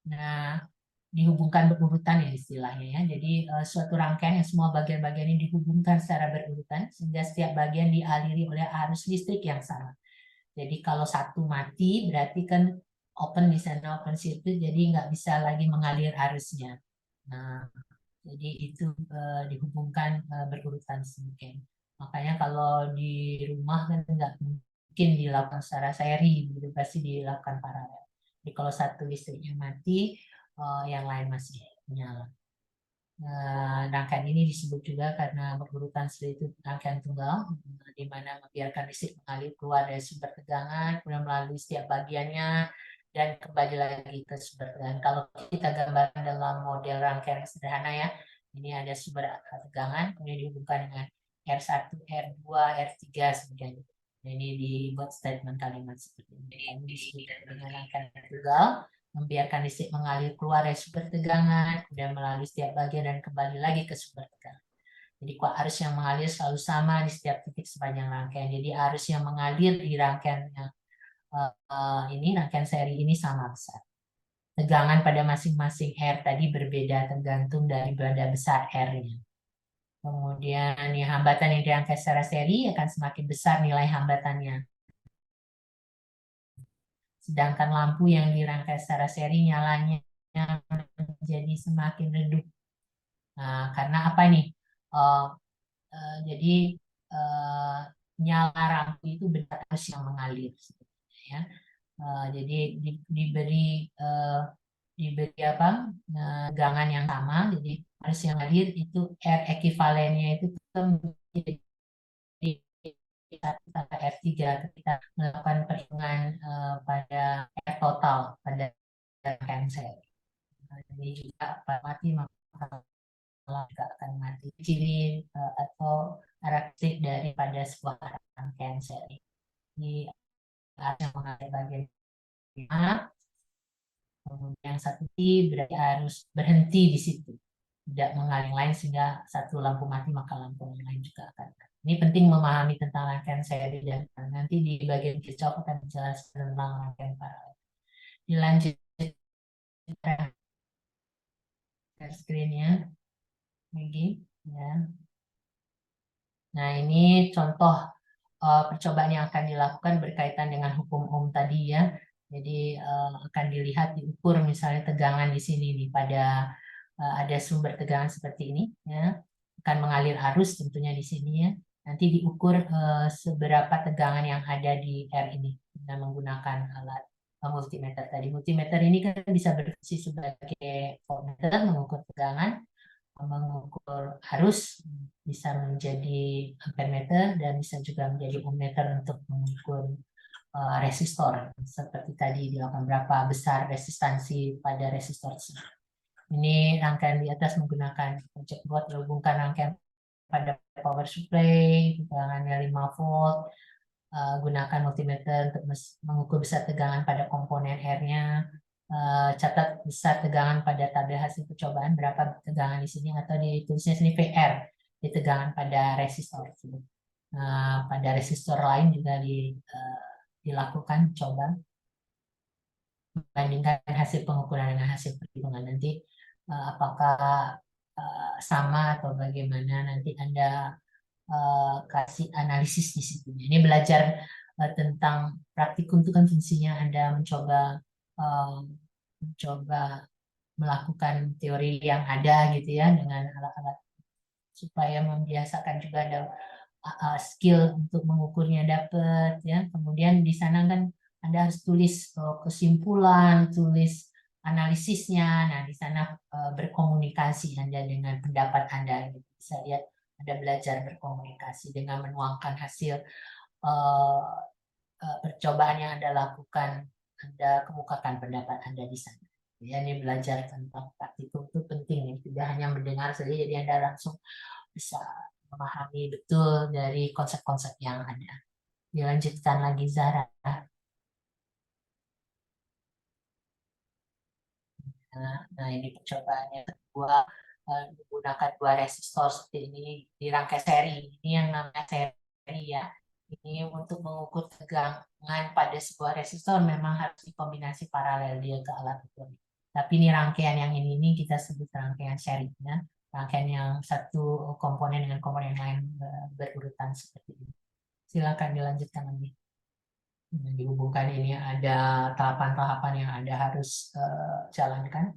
S1: Nah, dihubungkan berurutan ya istilahnya ya. Jadi suatu rangkaian yang semua bagian-bagian ini dihubungkan secara berurutan sehingga setiap bagian dialiri oleh arus listrik yang sama. Jadi kalau satu mati berarti kan open di sana, open circuit, jadi nggak bisa lagi mengalir arusnya. Nah, jadi itu dihubungkan berurutan sedemikian. Makanya kalau di rumah kan nggak mungkin dilakukan secara seri, gitu, pasti dilakukan paralel. Jadi kalau satu listriknya mati, yang lain masih nyala. Rangkaian ini disebut juga karena berurutan seperti itu rangkaian tunggal, di mana membiarkan listrik mengalir keluar dari sumber tegangan, kemudian melalui setiap bagiannya, dan kembali lagi ke sumber tegangan. Kalau kita gambarkan dalam model rangkaian yang sederhana ya, ini ada sumber tegangan, kemudian dihubungkan dengan R1, R2, R3, sebagainya. Nah, ini dibuat statement kalimat seperti ini. Ini disebut dengan rangkaian tunggal, membiarkan listrik mengalir keluar dari sumber tegangan, kemudian melalui setiap bagian dan kembali lagi ke sumber tegangan. Jadi arus yang mengalir selalu sama di setiap titik sepanjang rangkaian. Jadi arus yang mengalir di rangkaian ini, rangkaian seri ini sama besar. Tegangan pada masing-masing R tadi berbeda tergantung dari berapa besar R-nya. Kemudian hambatan yang dirangkai secara seri akan semakin besar nilai hambatannya. Sedangkan lampu yang dirangkai secara seri nyalanya menjadi semakin redup. Nah, karena apa nih? Jadi nyala lampu itu berarus yang mengalir, ya. Jadi diberi apa? Tegangan yang sama, jadi arus yang mengalir itu R ekivalennya itu menjadi R3 ketika melakukan perhitungan pada R total pada cancel. Ini juga mati maka juga akan mati. Ciri atau karakteristik daripada sebuah rangkaian seri. Ini yang mengalir bagian A, kemudian satu T berarti harus berhenti di situ, tidak mengalir lain sehingga satu lampu mati maka lampu yang lain juga akan mati. Ini penting memahami tentang rangkaian seri dan nanti di bagian Kirchhoff akan dijelaskan tentang rangkaian paralel. Dilanjut screen-nya lagi ya. Nah, ini contoh percobaan yang akan dilakukan berkaitan dengan hukum Ohm tadi ya. Jadi akan dilihat diukur misalnya tegangan di sini nih pada ada sumber tegangan seperti ini ya. Akan mengalir arus tentunya di sini ya. Nanti diukur seberapa tegangan yang ada di R ini dengan menggunakan alat multimeter tadi. Multimeter ini kan bisa berfungsi sebagai voltmeter mengukur tegangan, mengukur arus, bisa menjadi ampermeter dan bisa juga menjadi ohmmeter untuk mengukur resistor seperti tadi dilakukan berapa besar resistansi pada resistor. Ini rangkaian di atas menggunakan jackpot dihubungkan rangkaian pada power supply tegangannya 5 volt, gunakan multimeter untuk mengukur besar tegangan pada komponen R-nya. Catat besar tegangan pada tabel hasil percobaan berapa tegangan di sini atau ditulisnya sini VR di tegangan pada resistor. Pada resistor lain juga dilakukan coba. bandingkan hasil pengukuran dengan hasil perhitungan nanti apakah sama atau bagaimana, nanti Anda kasih analisis di situ. Ini belajar tentang praktikum itu kan fungsinya Anda uh, mencoba melakukan teori yang ada gitu ya dengan alat-alat supaya membiasakan juga ada skill untuk mengukurnya dapat ya. Kemudian di sana kan Anda harus tulis kesimpulan, tulis analisisnya. Nah, di sana berkomunikasi Anda dengan pendapat Anda. Bisa lihat Anda belajar berkomunikasi dengan menuangkan hasil eh, percobaan yang Anda lakukan. Anda kemukakan pendapat Anda di sana. Ya, ini belajar tentang praktikum itu penting ya. Tidak hanya mendengar saja, jadi Anda langsung bisa memahami betul dari konsep-konsep yang ada. Dilanjutkan lagi Zara. Nah, ini percobaannya kedua menggunakan dua resistor seperti ini di rangkai seri. Ini yang namanya seri ya. Ini untuk mengukur tegangan pada sebuah resistor memang harus dikombinasi paralel dia ke alat ukur. Tapi ini rangkaian yang ini kita sebut rangkaian seri ya. Rangkaian yang satu komponen dengan komponen lain berurutan seperti ini. Silakan dilanjutkan lagi. Dihubungkan ini ada tahapan-tahapan yang Anda harus jalankan,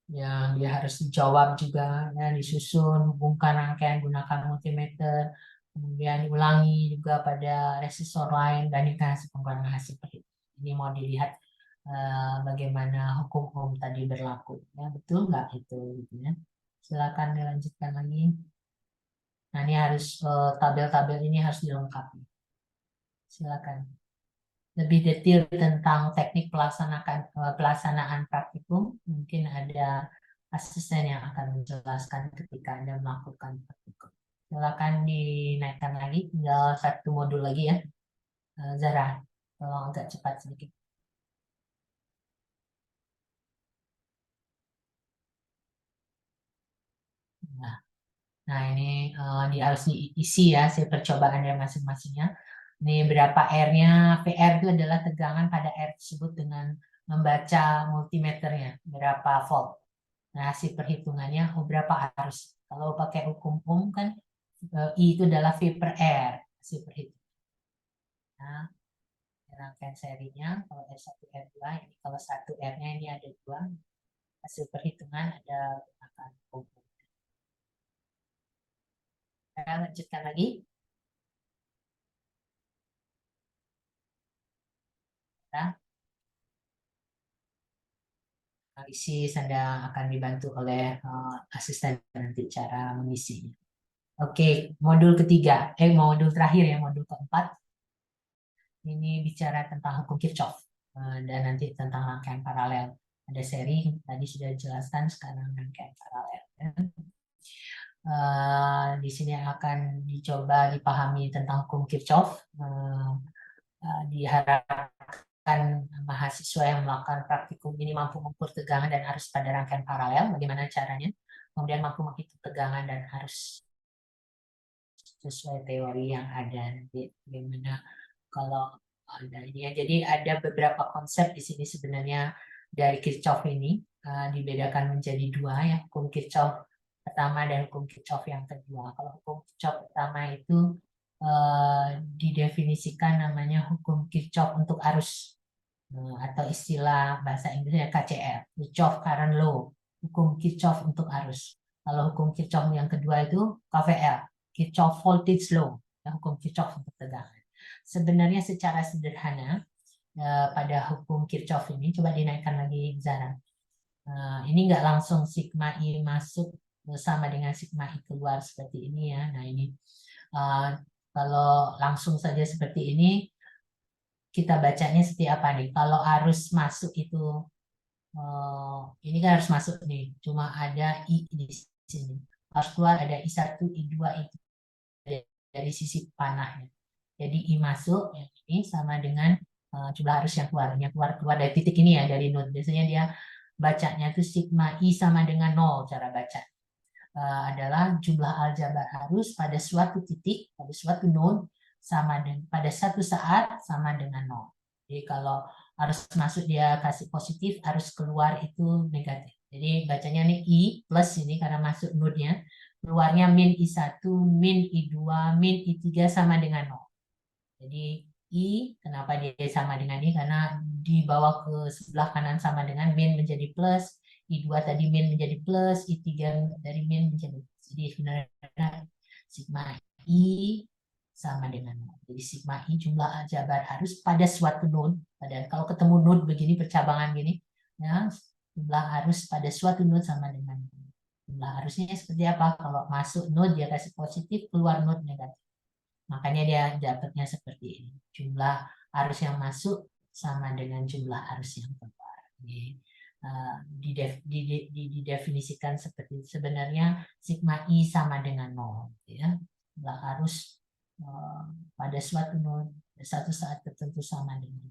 S1: yang dia harus dijawab juga, ya, disusun, hubungkan rangkaian gunakan multimeter, kemudian diulangi juga pada resistor lain, bandingkan hasil pengukuran hasil perhitungan. Ini mau dilihat bagaimana hukum Ohm tadi berlaku, ya betul nggak itu, gitu ya. Silakan dilanjutkan lagi. Nah, ini harus tabel-tabel ini harus dilengkapi. Silakan. Lebih detail tentang teknik pelaksanaan praktikum, mungkin ada asisten yang akan menjelaskan ketika Anda melakukan praktikum. Silakan dinaikkan lagi, tinggal satu modul lagi ya. Zara, tolong agak cepat sedikit. Nah, ini harus diisi ya, si percobaannya masing-masingnya. Ini berapa R-nya, PR itu adalah tegangan pada R tersebut dengan membaca multimeternya, berapa volt. Nah, hasil perhitungannya berapa arus. Kalau pakai hukum Ohm kan I itu adalah V per R hasil perhitungan. Nah, rangkaian serinya kalau R1 R2 ini kalau satu R-nya ini ada dua, hasil perhitungan ada akan Ohm. Saya lanjutkan lagi. Nah, analisis Anda akan dibantu oleh asisten nanti cara mengisinya. Oke, modul ketiga, modul terakhir ya, modul keempat. Ini bicara tentang hukum Kirchhoff dan nanti tentang rangkaian paralel. Ada seri, tadi sudah dijelaskan, sekarang rangkaian paralel. Di sini akan dicoba dipahami tentang hukum Kirchhoff. Diharapkan mahasiswa yang melakukan praktikum ini mampu mengukur tegangan dan arus pada rangkaian paralel, bagaimana caranya, kemudian mampu menghitung tegangan dan arus sesuai teori yang ada. Nanti bagaimana kalau ada ini ya. Jadi ada beberapa konsep di sini sebenarnya dari Kirchhoff ini dibedakan menjadi dua ya, hukum Kirchhoff pertama dan hukum Kirchhoff yang kedua. Kalau hukum Kirchhoff pertama itu didefinisikan namanya hukum Kirchhoff untuk arus atau istilah bahasa Inggrisnya KCL, Kirchhoff Current Law, hukum Kirchhoff untuk arus. Kalau hukum Kirchhoff yang kedua itu KVL, Kirchhoff Voltage Law, hukum Kirchhoff untuk tegangan. Sebenarnya secara sederhana pada hukum Kirchhoff ini, coba dinaikkan lagi Zara. Ini nggak langsung sigma I masuk sama dengan sigma I keluar seperti ini ya. Nah ini kalau langsung saja seperti ini, kita bacanya seperti apa nih? Kalau arus masuk itu, ini kan harus masuk nih, cuma ada I di sini. Harus keluar ada I1, I2, I3 dari sisi panahnya. Jadi I masuk yang ini sama dengan jumlah arus yang keluar dari titik ini ya, dari node. Biasanya dia bacanya itu sigma I sama dengan 0 cara baca. Adalah jumlah aljabar arus pada suatu titik, pada suatu node sama dengan pada satu saat sama dengan 0. Jadi kalau Arus masuk dia kasih positif, arus keluar itu negatif. Jadi bacanya nih I plus ini karena masuk node-nya. Keluarnya min I1, min I2, min I3 sama dengan 0. Jadi I, kenapa dia sama dengan I? Karena dibawa ke sebelah kanan sama dengan min menjadi plus, I2 tadi min menjadi plus, I3 dari min menjadi plus. Jadi sebenarnya sigma I sama dengan 0. Jadi sigma I jumlah aljabar arus pada suatu node. Kalau ketemu node begini, percabangan gini, ya, jumlah arus pada suatu node sama dengan 0. Jumlah arusnya seperti apa? Kalau masuk node dia kasih positif, keluar node negatif. Makanya dia dapatnya seperti ini. Jumlah arus yang masuk sama dengan jumlah arus yang keluar. Didefinisikan seperti sebenarnya sigma I sama dengan 0. Ya. Jumlah arus pada suatu node, satu saat tertentu sama dengan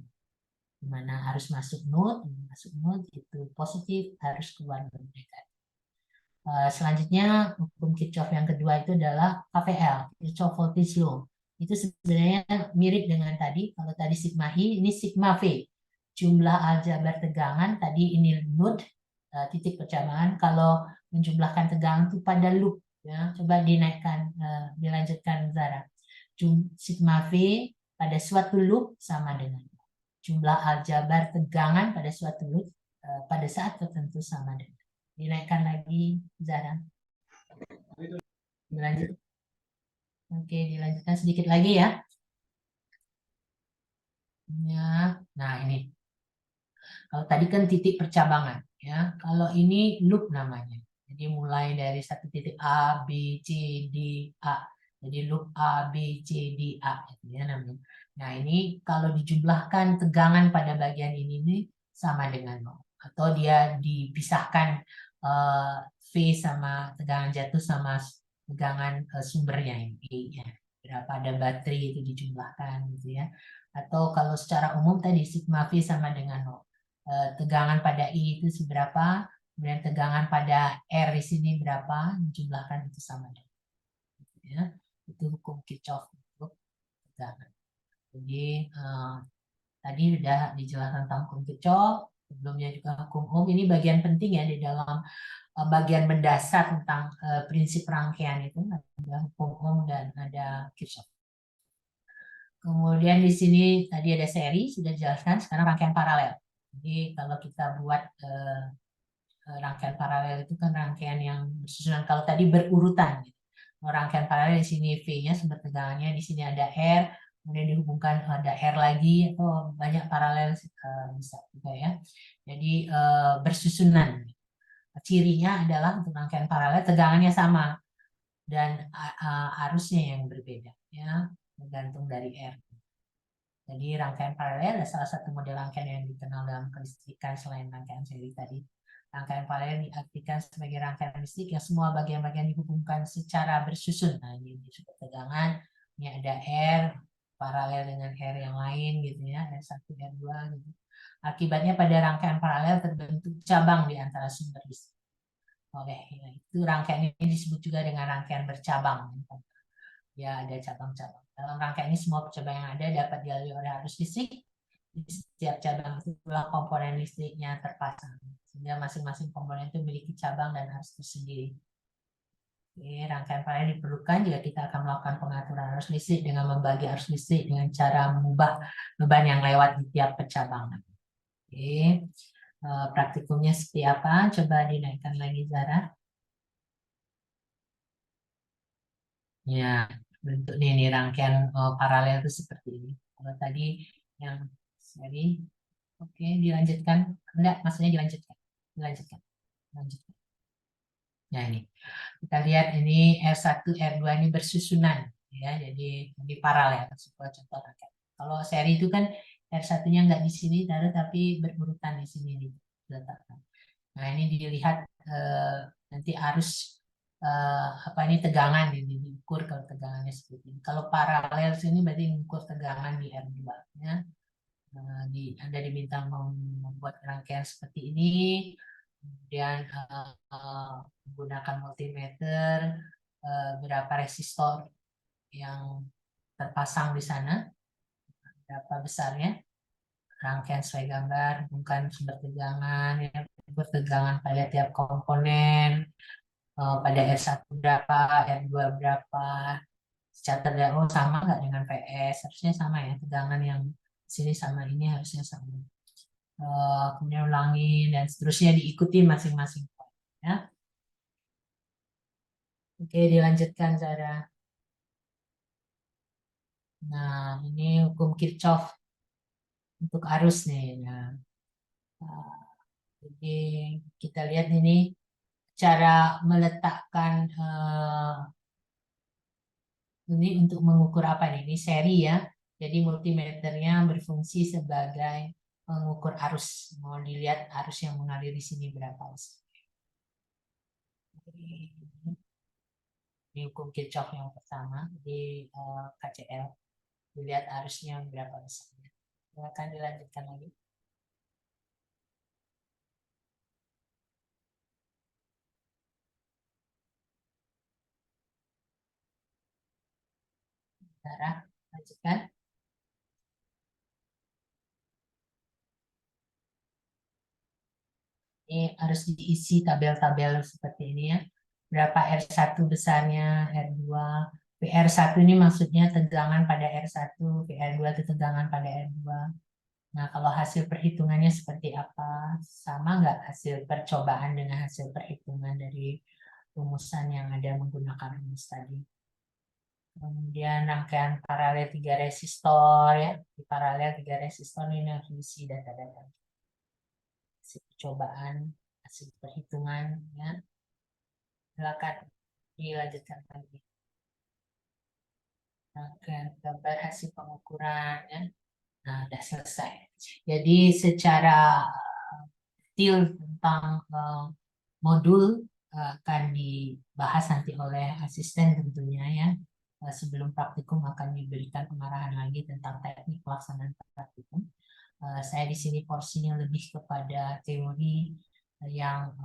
S1: di mana arus masuk node itu positif, arus keluar node negatif. Selanjutnya hukum Kirchhoff yang kedua itu adalah KVL, Kirchhoff Voltage Law. Itu sebenarnya mirip dengan tadi. Kalau tadi sigma I, ini sigma V. Jumlah aljabar tegangan tadi ini node, titik percabangan. Kalau menjumlahkan tegangan itu pada loop. Ya, coba dinaikkan, dilanjutkan Zara. Sigma V pada suatu loop sama dengan jumlah aljabar tegangan pada suatu loop pada saat tertentu sama dengan. Dinaikkan lagi, Zara. Dilanjut. Oke, dilanjutkan sedikit lagi ya. Nah, ini. Kalau tadi kan titik percabangan, ya. Kalau ini loop namanya. Jadi mulai dari satu titik A, B, C, D, A. Jadi loop A, B, C, D, A. Ya, namanya. Nah, ini kalau dijumlahkan tegangan pada bagian ini sama dengan 0. Atau dia dipisahkan V sama tegangan jatuh sama tegangan sumbernya ini. Ya. Berapa ada baterai itu dijumlahkan gitu ya. Atau kalau secara umum tadi sigma V sama dengan 0. Tegangan pada I itu seberapa, kemudian tegangan pada R di sini berapa, dijumlahkan itu sama dengan. Ya. Itu hukum Kirchhoff untuk tegangan. Jadi tadi sudah dijelaskan tentang hukum Kirchhoff, sebelumnya juga hukum Ohm. Ini bagian penting ya di dalam bagian mendasar tentang prinsip rangkaian itu, ada hukum Ohm dan ada Kirchhoff. Kemudian di sini tadi ada seri, sudah dijelaskan, sekarang rangkaian paralel. Jadi kalau kita buat rangkaian paralel itu kan rangkaian yang bersusunan. Kalau tadi berurutan, gitu. Rangkaian paralel di sini V-nya sumber tegangannya, di sini ada R, kemudian dihubungkan ada R lagi, atau banyak paralel bisa juga ya. Jadi bersusunan. Cirinya adalah untuk rangkaian paralel tegangannya sama dan arusnya yang berbeda, ya, tergantung dari R. Jadi rangkaian paralel adalah salah satu model rangkaian yang dikenal dalam kelistrikan selain rangkaian seri tadi. Rangkaian paralel diartikan sebagai rangkaian listrik yang semua bagian-bagian dihubungkan secara bersusun. Nah, ini disebut tegangan, ini ada R, paralel dengan R yang lain gitu ya, R1, R2 gitu. Akibatnya pada rangkaian paralel terbentuk cabang di antara sumber listrik. Oke, ya, itu rangkaian ini disebut juga dengan rangkaian bercabang. Ya, ada cabang-cabang. Dalam rangkaian ini semua cabang yang ada dapat dilalui oleh arus listrik. Di setiap cabang itu pula komponen listriknya terpasang. Sehingga masing-masing komponen itu memiliki cabang dan arus tersendiri. Oke, rangkaian paralel diperlukan jika kita akan melakukan pengaturan arus listrik dengan membagi arus listrik dengan cara mengubah beban yang lewat di tiap percabangan. Oke, praktikumnya seperti apa? Coba dinaikkan lagi, Zara. Ya, bentuk ini rangkaian paralel itu seperti ini. Kalau tadi yang seri, oke, dilanjutkan. Enggak, maksudnya dilanjutkan. Dilanjutkan. Lanjutkan. Nah, ini. Kita lihat ini R1, R2 ini bersusunan. Ya, jadi di paralel. Sebuah contoh rangkaian. Kalau seri itu kan R1-nya enggak di sini, tapi berurutan di sini diletakkan. Nah, ini dilihat nanti arus apa ini tegangan ini diukur kalau tegangannya seperti ini. Kalau paralel sini berarti mengukur tegangan di R2 ya. Anda diminta membuat rangkaian seperti ini, kemudian menggunakan multimeter, berapa resistor yang terpasang di sana, berapa besarnya, rangkaian sesuai gambar, bukan sumber tegangan, ya, bertegangan pada tiap komponen, pada R1 berapa, R2 berapa, catat ya, oh sama nggak dengan PS, harusnya sama ya, tegangan yang sini sama ini harusnya sama. Kemudian ulangin dan seterusnya diikuti masing-masing poin, ya. Oke, dilanjutkan Zara. Nah, ini hukum Kirchhoff untuk arus nih. Nah, jadi kita lihat ini cara meletakkan ini untuk mengukur apa nih? Ini seri ya. Jadi multimeternya berfungsi sebagai mengukur arus. Mau dilihat arus yang mengalir di sini berapa. Ini hukum Kirchhoff yang pertama di KCL. Dilihat arusnya berapa besar. Silakan dilanjutkan lagi. Sarah, lanjutkan. Ini harus diisi tabel-tabel seperti ini ya. Berapa R1 besarnya, R2. PR1 ini maksudnya tegangan pada R1, PR2 itu tegangan pada R2. Nah, kalau hasil perhitungannya seperti apa? Sama nggak hasil percobaan dengan hasil perhitungan dari rumusan yang ada menggunakan rumus tadi? Kemudian rangkaian paralel 3 resistor ya. Di paralel 3 resistor ini harus diisi data-data. Hasil percobaan, hasil perhitungan ya. Silakan dilanjutkan lagi. Rangkaian gambar hasil pengukuran ya. Nah, sudah selesai. Jadi secara detail tentang modul akan dibahas nanti oleh asisten tentunya ya. Sebelum praktikum akan diberikan pengarahan lagi tentang teknik pelaksanaan praktikum. Saya di sini porsinya lebih kepada teori yang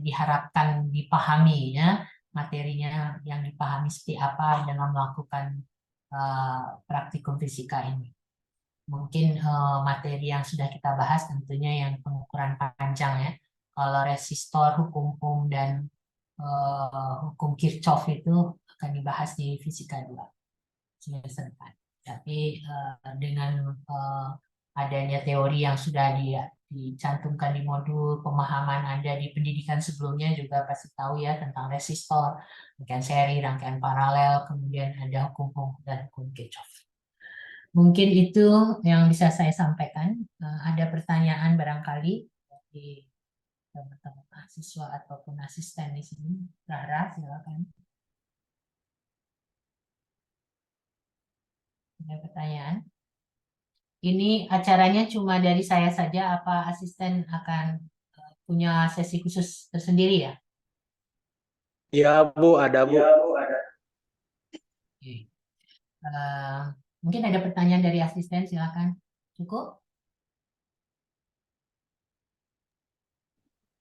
S1: diharapkan dipahami ya, materinya yang dipahami seperti apa dalam melakukan praktikum fisika ini. Mungkin materi yang sudah kita bahas tentunya yang pengukuran panjang ya. Kalau resistor, hukum dan hukum Kirchhoff itu akan dibahas di fisika 2 semester depan. Tapi dengan adanya teori yang sudah dicantumkan di modul, pemahaman Anda di pendidikan sebelumnya juga pasti tahu ya tentang resistor, rangkaian seri, rangkaian paralel, kemudian ada hukum dan hukum Kirchhoff. Mungkin itu yang bisa saya sampaikan. Ada pertanyaan barangkali dari teman-teman mahasiswa ataupun asisten di sini. Rara, silakan. Ada pertanyaan? Ini acaranya cuma dari saya saja, apa asisten akan punya sesi khusus tersendiri ya?
S2: Iya, Bu, ada, Bu.
S1: Oke. Mungkin ada pertanyaan dari asisten, silakan. Cukup?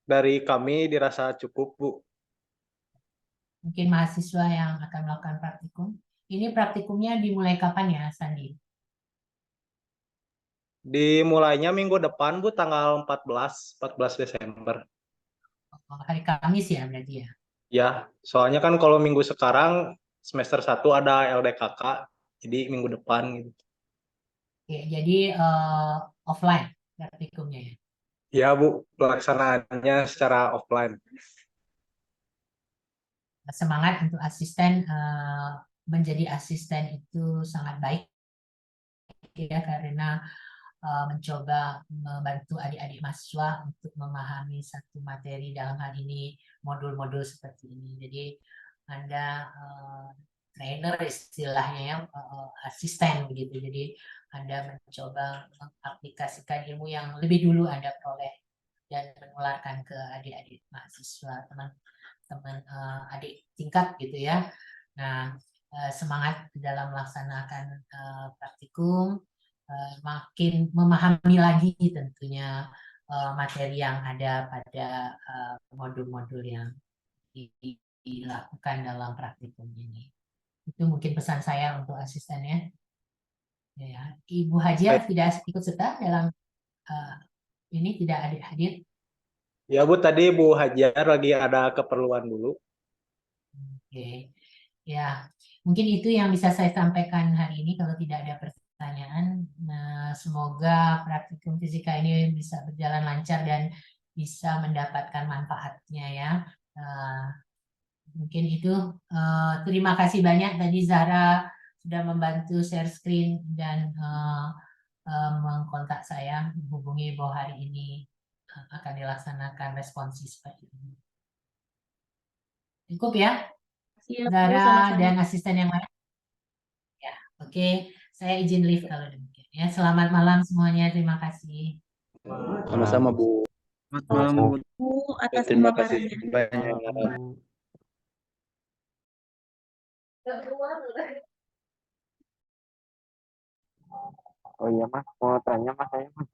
S2: Dari kami dirasa cukup, Bu.
S1: Mungkin mahasiswa yang akan melakukan praktikum. Ini praktikumnya dimulai kapan ya, Sandi?
S2: Dimulainya minggu depan, Bu, tanggal 14 Desember.
S1: Hari Kamis ya berarti ya?
S2: Ya, soalnya kan kalau minggu sekarang semester 1 ada LDKK, jadi minggu depan gitu.
S1: Oke, jadi offline praktikumnya ya?
S2: Ya, Bu, pelaksanaannya secara offline.
S1: Semangat untuk asisten menjadi asisten itu sangat baik ya karena mencoba membantu adik-adik mahasiswa untuk memahami satu materi dalam hal ini modul-modul seperti ini. Jadi Anda trainer istilahnya ya asisten begitu. Jadi Anda mencoba mengaplikasikan ilmu yang lebih dulu Anda peroleh dan menularkan ke adik-adik mahasiswa, teman-teman adik tingkat gitu ya. Nah, semangat dalam melaksanakan praktikum, makin memahami lagi tentunya materi yang ada pada modul-modul yang dilakukan dalam praktikum ini. Itu mungkin pesan saya untuk asistennya. Ya, Ibu Hajar tidak ikut serta dalam ini, tidak hadir.
S2: Ya Bu, tadi Bu Hajar lagi ada keperluan dulu.
S1: Oke, ya mungkin itu yang bisa saya sampaikan hari ini. Kalau tidak ada pertanyaan, nah, semoga praktikum fisika ini bisa berjalan lancar dan bisa mendapatkan manfaatnya ya. Eh, Mungkin itu. Terima kasih banyak tadi Zahra sudah membantu share screen dan mengkontak saya, menghubungi bahwa hari ini akan dilaksanakan responsi seperti ini. Cukup ya,
S3: Siap, Bu,
S1: Zahra
S3: sama-sama.
S1: dan asisten yang lain. Ya, oke. Saya izin live kalau demikian. Ya, selamat malam semuanya. Terima kasih.
S4: Sama-sama Bu.
S5: Selamat malam, Bu.
S3: Bu, atas
S4: Terima kasih
S3: pemaparannya.
S4: banyak.
S5: Oh iya Mas, mau tanya Mas saya Mas.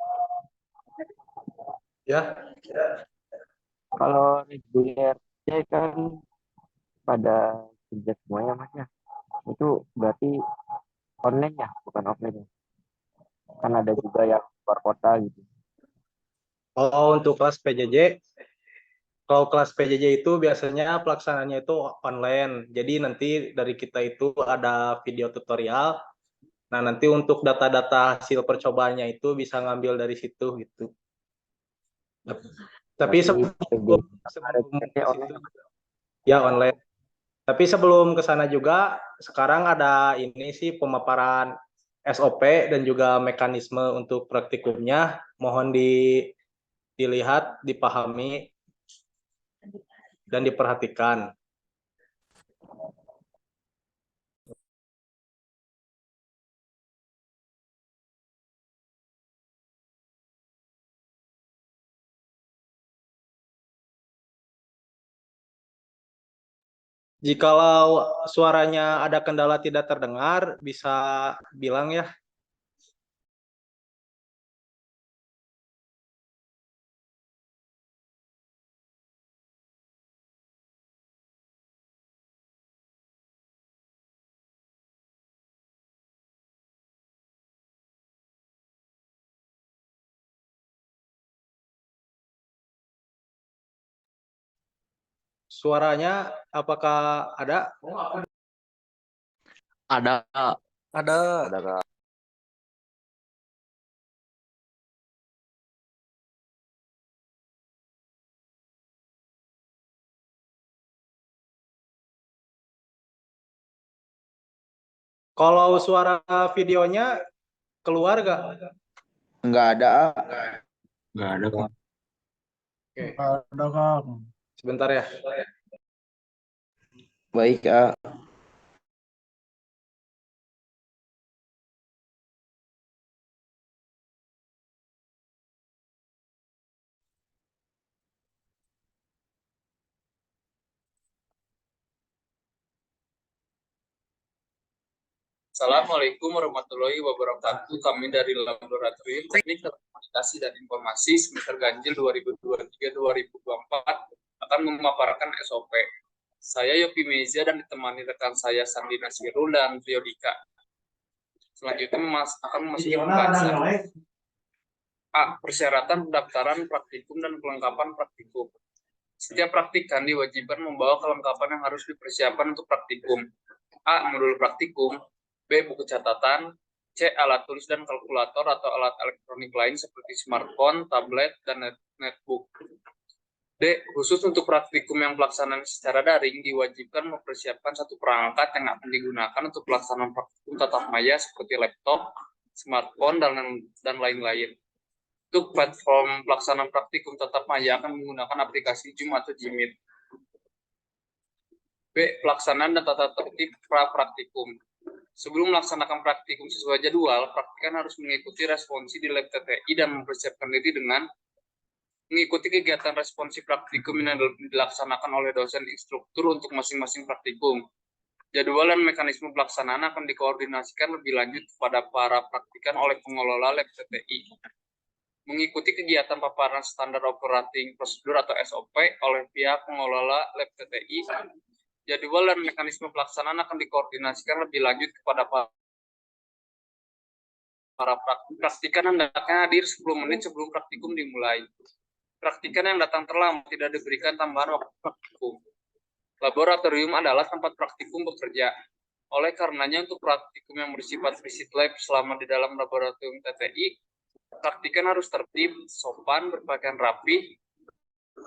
S2: Ya,
S5: Kalau reguler C kan pada kerja semuanya Mas ya. Itu berarti online ya, bukan offline ya. Kan ada juga yang luar kota gitu.
S2: kalau untuk kelas PJJ, kalau kelas PJJ itu biasanya pelaksananya itu online. Jadi nanti dari kita itu ada video tutorial. Nah, nanti untuk data-data hasil percobaannya itu bisa ngambil dari situ gitu. Tapi
S5: Berarti
S2: sebelum
S5: PJJ
S2: ke
S5: online
S2: situ,
S5: ya, Mas?
S2: ya online. Tapi sebelum ke sana juga, sekarang ada ini sih pemaparan SOP dan juga mekanisme untuk praktikumnya. Mohon dilihat, dipahami, dan diperhatikan. Jikalau suaranya ada kendala tidak terdengar, bisa bilang ya. Suaranya apakah ada?
S4: Ada.
S2: Ada.
S4: Ada Kak.
S2: Kalau suara videonya keluar gak?
S4: Enggak ada.
S5: Nggak ada Kak.
S2: Oke,
S5: Ada Kak.
S2: sebentar ya.
S4: Baik Kak.
S6: Assalamualaikum warahmatullahi wabarakatuh. Kami dari Laboratorium Teknik Telekomunikasi dan Informasi semester ganjil 2023-2024 akan memaparkan SOP. Saya Yopi Meza dan ditemani rekan saya Sandi Nasirul dan Rio Dika. Selanjutnya akan memasuki pembahasan. A. Persyaratan pendaftaran praktikum dan kelengkapan praktikum. Setiap praktikan diwajibkan membawa kelengkapan yang harus dipersiapkan untuk praktikum. A. Modul praktikum. B. Buku catatan. C. Alat tulis dan kalkulator atau alat elektronik lain seperti smartphone, tablet, dan netbook. D. Khusus untuk praktikum yang pelaksanaan secara daring, diwajibkan mempersiapkan satu perangkat yang akan digunakan untuk pelaksanaan praktikum tatap maya seperti laptop, smartphone, dan lain-lain. Untuk platform pelaksanaan praktikum tatap maya akan menggunakan aplikasi Zoom atau Jimit. B. Pelaksanaan dan tata tertib pra-praktikum. Sebelum melaksanakan praktikum sesuai jadwal, praktikan harus mengikuti responsi di lab TTI dan mempersiapkan diri dengan mengikuti kegiatan responsi praktikum yang dilaksanakan oleh dosen instruktur untuk masing-masing praktikum. Jadwal dan mekanisme pelaksanaan akan dikoordinasikan lebih lanjut kepada para praktikan oleh pengelola lab TTI. Mengikuti kegiatan paparan standar operating prosedur atau SOP oleh pihak pengelola lab TTI. Jadwal dan mekanisme pelaksanaan akan dikoordinasikan lebih lanjut kepada Para praktikan hendaknya hadir 10 menit sebelum praktikum dimulai. Praktikan yang datang terlambat tidak diberikan tambahan waktu praktikum. Laboratorium adalah tempat praktikum bekerja. Oleh karenanya untuk praktikum yang bersifat visit lab selama di dalam laboratorium TTI, praktikan harus tertib, sopan, berpakaian rapi,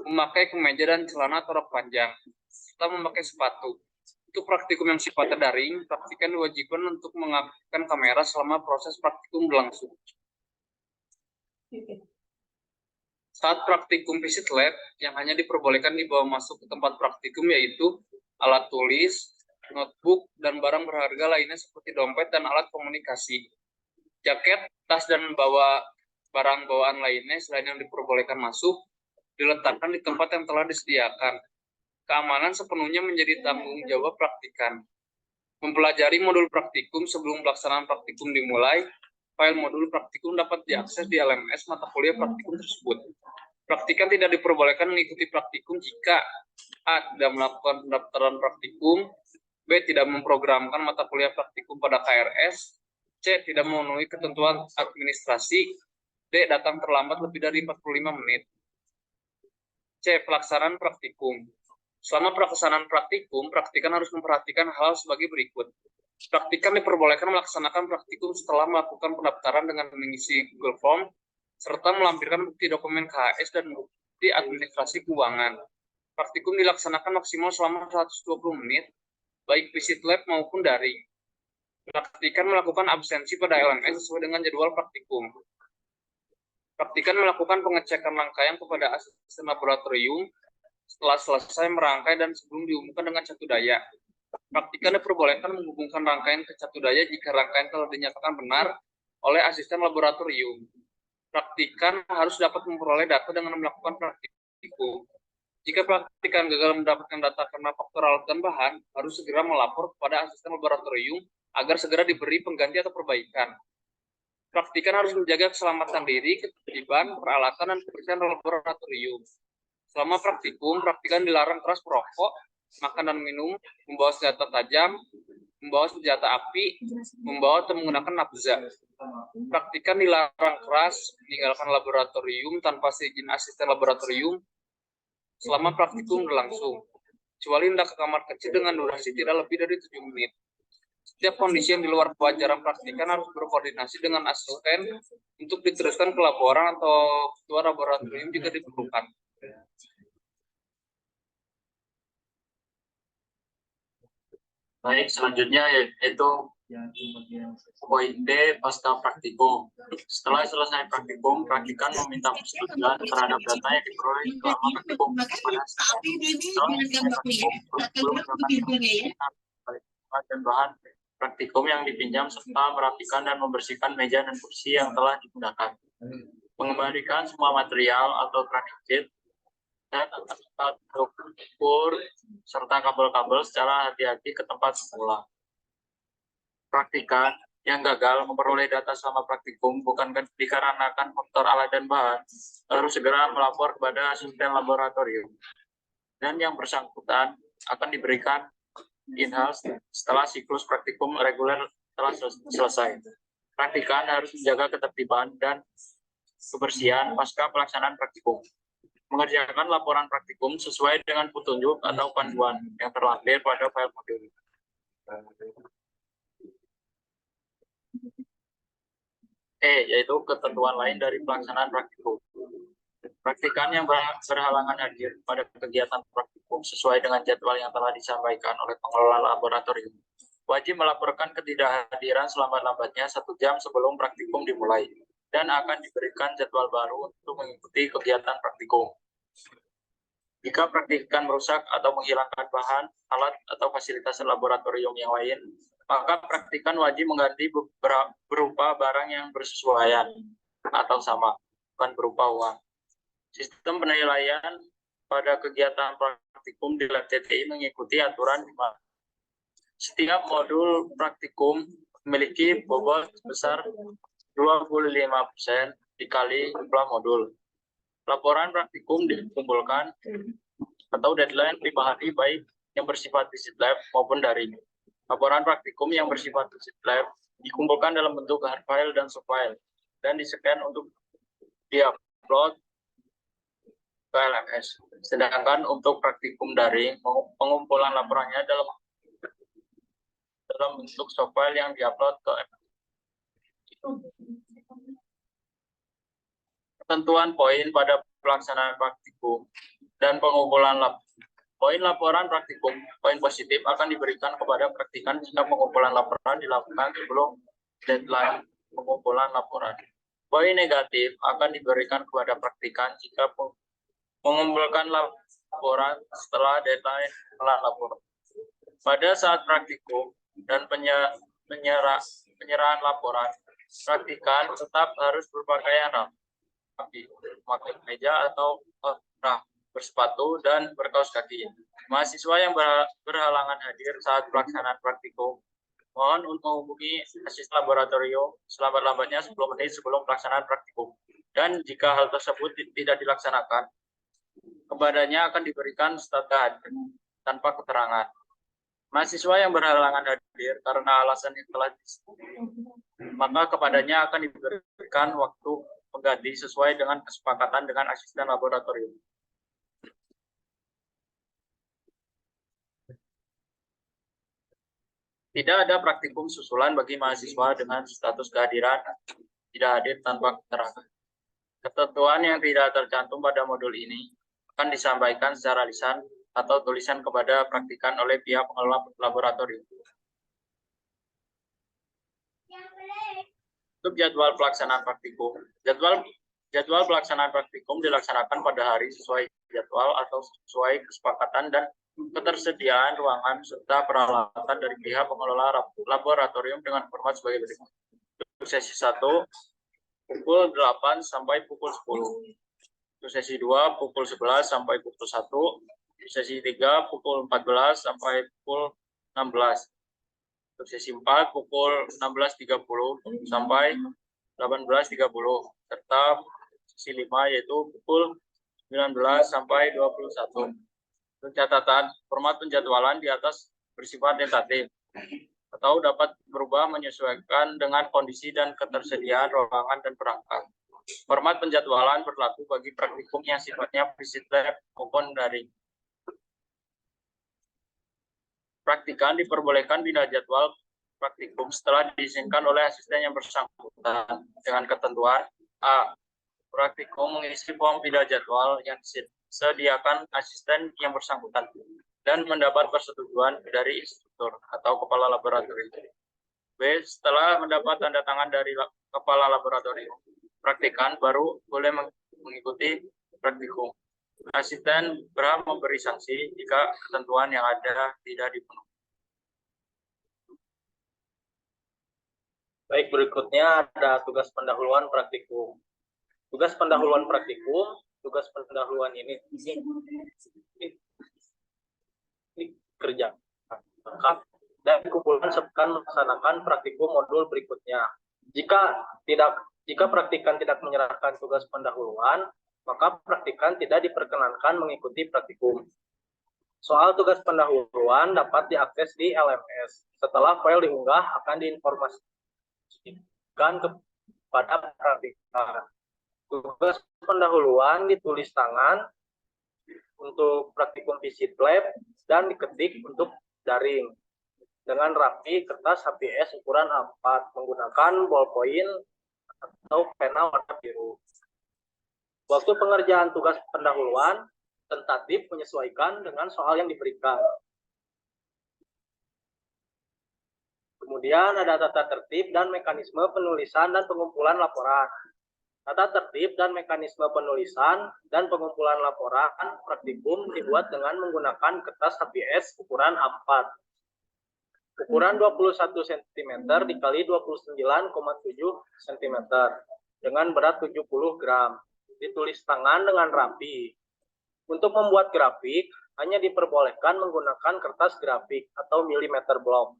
S6: memakai kemeja dan celana atau rok panjang, serta memakai sepatu. Untuk praktikum yang sifatnya daring, praktikan diwajibkan untuk mengaktifkan kamera selama proses praktikum berlangsung. Saat praktikum visit lab, yang hanya diperbolehkan dibawa masuk ke tempat praktikum yaitu alat tulis, notebook, dan barang berharga lainnya seperti dompet dan alat komunikasi. Jaket, tas, dan barang bawaan lainnya selain yang diperbolehkan masuk, diletakkan di tempat yang telah disediakan. Keamanan sepenuhnya menjadi tanggung jawab praktikan. Mempelajari modul praktikum sebelum pelaksanaan praktikum dimulai, file modul praktikum dapat diakses di LMS mata kuliah praktikum tersebut. Praktikan tidak diperbolehkan mengikuti praktikum jika A. tidak melakukan pendaftaran praktikum, B. tidak memprogramkan mata kuliah praktikum pada KRS, C. tidak memenuhi ketentuan administrasi, D. datang terlambat lebih dari 45 menit. C. Pelaksanaan praktikum. Selama pelaksanaan praktikum, praktikan harus memperhatikan hal sebagai berikut. Praktikan diperbolehkan melaksanakan praktikum setelah melakukan pendaftaran dengan mengisi Google Form, serta melampirkan bukti dokumen KHS dan bukti administrasi keuangan. Praktikum dilaksanakan maksimal selama 120 menit, baik visit lab maupun daring. Praktikan melakukan absensi pada LMS sesuai dengan jadwal praktikum. Praktikan melakukan pengecekan rangkaian kepada asisten laboratorium setelah selesai merangkai dan sebelum diumumkan dengan catu daya. Praktikan diperbolehkan menghubungkan rangkaian ke catu daya jika rangkaian telah dinyatakan benar oleh asisten laboratorium. Praktikan harus dapat memperoleh data dengan melakukan praktikum. Jika praktikan gagal mendapatkan data karena faktor alat dan bahan, harus segera melapor kepada asisten laboratorium agar segera diberi pengganti atau perbaikan. Praktikan harus menjaga keselamatan diri, ketertiban, peralatan, dan kebersihan laboratorium. Selama praktikum, praktikan dilarang keras merokok, makan dan minum, membawa senjata tajam, membawa senjata api, membawa atau menggunakan nafza. Praktikan dilarang keras meninggalkan laboratorium tanpa seizin asisten laboratorium selama praktikum berlangsung, kecuali hendak ke kamar kecil dengan durasi tidak lebih dari 7 menit. Setiap kondisi yang di luar kewajaran praktikan harus berkoordinasi dengan asisten untuk diteruskan ke laporan atau ketua laboratorium jika diperlukan.
S3: Baik, selanjutnya yaitu poin D, pasca praktikum. Setelah selesai praktikum, praktikan meminta persetujuan terhadap data yang diperoleh selama praktikum dan bahan praktikum yang dipinjam serta merapikan dan membersihkan meja dan kursi yang telah digunakan. Mengembalikan semua material atau transit dan alat ukur serta kabel-kabel secara hati-hati ke tempat semula. Praktikan yang gagal memperoleh data selama praktikum bukan dikarenakan faktor alat dan bahan, harus segera melapor kepada asisten laboratorium. Dan yang bersangkutan akan diberikan in-house setelah siklus praktikum reguler telah selesai. Praktikan harus menjaga ketertiban dan kebersihan pasca pelaksanaan praktikum. Mengerjakan laporan praktikum sesuai dengan petunjuk atau panduan yang terlampir pada file modul. Yaitu ketentuan lain dari pelaksanaan praktikum. Praktikan yang berhalangan hadir pada kegiatan praktikum sesuai dengan jadwal yang telah disampaikan oleh pengelola laboratorium wajib melaporkan ketidakhadiran selambat-lambatnya 1 jam sebelum praktikum dimulai dan akan diberikan jadwal baru untuk mengikuti kegiatan praktikum. Jika praktikan merusak atau menghilangkan bahan, alat, atau fasilitas laboratorium yang lain, maka praktikan wajib mengganti berupa barang yang bersesuaian atau sama, bukan berupa uang. Sistem penilaian pada kegiatan praktikum di lab TTI mengikuti aturan di mana setiap modul praktikum memiliki bobot sebesar 25% dikali jumlah modul. Laporan praktikum dikumpulkan atau deadline 5 hari baik yang bersifat visit lab maupun daring. Laporan praktikum yang bersifat visit lab dikumpulkan dalam bentuk hard file dan soft file, dan di-scan untuk di-upload ke LMS. Sedangkan untuk praktikum daring, pengumpulan laporannya dalam bentuk soft file yang di-upload ke LMS. Ketentuan poin pada pelaksanaan praktikum dan pengumpulan poin laporan praktikum. Poin positif akan diberikan kepada praktikan jika pengumpulan laporan dilakukan sebelum deadline pengumpulan laporan. Poin negatif akan diberikan kepada praktikan jika mengumpulkan laporan setelah deadline laporan. Pada saat praktikum dan penyerahan laporan, praktikan tetap harus berpakaian rapi, memakai kemeja atau bersepatu dan berkaos kaki. Mahasiswa yang berhalangan hadir saat pelaksanaan praktikum, mohon untuk menghubungi asisten laboratorium selambat-lambatnya 10 menit sebelum pelaksanaan praktikum. Dan jika hal tersebut tidak dilaksanakan, kepadanya akan diberikan status hadir tanpa keterangan. Mahasiswa yang berhalangan hadir karena alasan yang telah disebutkan, maka kepadanya akan diberikan waktu pengganti sesuai dengan kesepakatan dengan asisten laboratorium. Tidak ada praktikum susulan bagi mahasiswa dengan status kehadiran tidak hadir tanpa keterangan. Ketentuan yang tidak tercantum pada modul ini akan disampaikan secara lisan atau tulisan kepada praktikan oleh pihak pengelola laboratorium. Untuk jadwal pelaksanaan praktikum, jadwal pelaksanaan praktikum dilaksanakan pada hari sesuai jadwal atau sesuai kesepakatan dan ketersediaan ruangan serta peralatan dari pihak pengelola laboratorium dengan format sebagai berikut. Untuk sesi 1 pukul 8 sampai pukul 10. Untuk sesi 2 pukul 11 sampai pukul 1. Untuk sesi 3 pukul 14 sampai pukul 16. Untuk sesi 4 pukul 16.30 sampai 18.30 serta sesi 5 yaitu pukul 19 sampai 21. Untuk catatan, format penjadwalan di atas bersifat tentatif atau dapat berubah menyesuaikan dengan kondisi dan ketersediaan ruangan dan perangkat. Format penjadwalan berlaku bagi praktikum yang sifatnya visit lab maupun daring. Praktikan diperbolehkan pindah jadwal praktikum setelah diizinkan oleh asisten yang bersangkutan dengan ketentuan A. Praktikum mengisi form pindah jadwal yang disediakan asisten yang bersangkutan dan mendapat persetujuan dari instruktur atau kepala laboratorium. B. Setelah mendapat tanda tangan dari kepala laboratorium, praktikan baru boleh mengikuti praktikum. Asisten berhak memberi sanksi jika ketentuan yang ada tidak dipenuhi.
S2: Baik, berikutnya ada tugas pendahuluan praktikum. Tugas pendahuluan praktikum, tugas pendahuluan ini kerja lengkap dan kumpulan akan melaksanakan praktikum modul berikutnya. Jika praktikan tidak menyerahkan tugas pendahuluan, maka praktikan tidak diperkenankan mengikuti praktikum. Soal tugas pendahuluan dapat diakses di LMS. Setelah file diunggah, akan diinformasikan kepada praktikan. Tugas pendahuluan ditulis tangan untuk praktikum visit lab dan diketik untuk daring dengan rapi kertas HPS ukuran A4 menggunakan ballpoint atau pena warna biru. Waktu pengerjaan tugas pendahuluan tentatif menyesuaikan dengan soal yang diberikan. Kemudian ada tata tertib dan mekanisme penulisan dan pengumpulan laporan. Tata tertib dan mekanisme penulisan dan pengumpulan laporan praktikum dibuat dengan menggunakan kertas HPS ukuran A4. Ukuran 21 cm dikali 29,7 cm dengan berat 70 gram. Ditulis tangan dengan rapi. Untuk membuat grafik, hanya diperbolehkan menggunakan kertas grafik atau millimeter block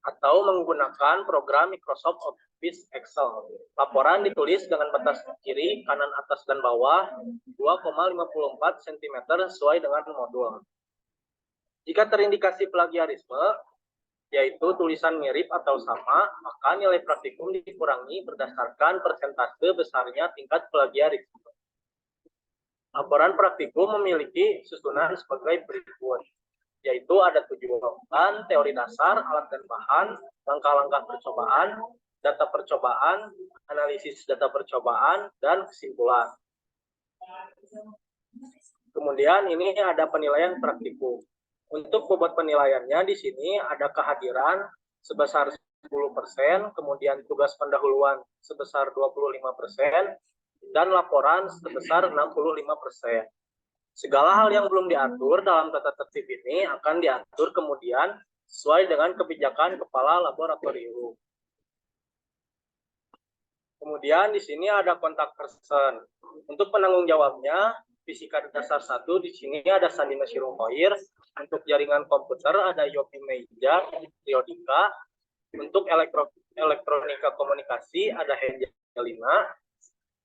S2: atau menggunakan program Microsoft Office Excel. Laporan ditulis dengan batas kiri, kanan, atas, dan bawah 2,54 cm sesuai dengan modul. Jika terindikasi plagiarisme, yaitu tulisan mirip atau sama, maka nilai praktikum dikurangi berdasarkan persentase besarnya tingkat plagiarisme. Laporan praktikum memiliki susunan sebagai berikut, yaitu ada tujuan, teori dasar, alat dan bahan, langkah-langkah percobaan, data percobaan, analisis data percobaan, dan kesimpulan. Kemudian ini ada penilaian praktikum. Untuk bobot penilaiannya di sini ada kehadiran sebesar 10%, kemudian tugas pendahuluan sebesar 25%, dan laporan sebesar 65%. Segala hal yang belum diatur dalam tata tertib ini akan diatur kemudian sesuai dengan kebijakan kepala laboratorium. Kemudian di sini ada kontak person. Untuk penanggung jawabnya, fisika dasar 1 di sini ada Sandina Siruhoir. Untuk jaringan komputer ada Yopi Meija, Triodika. Untuk elektronika komunikasi ada Henjalina.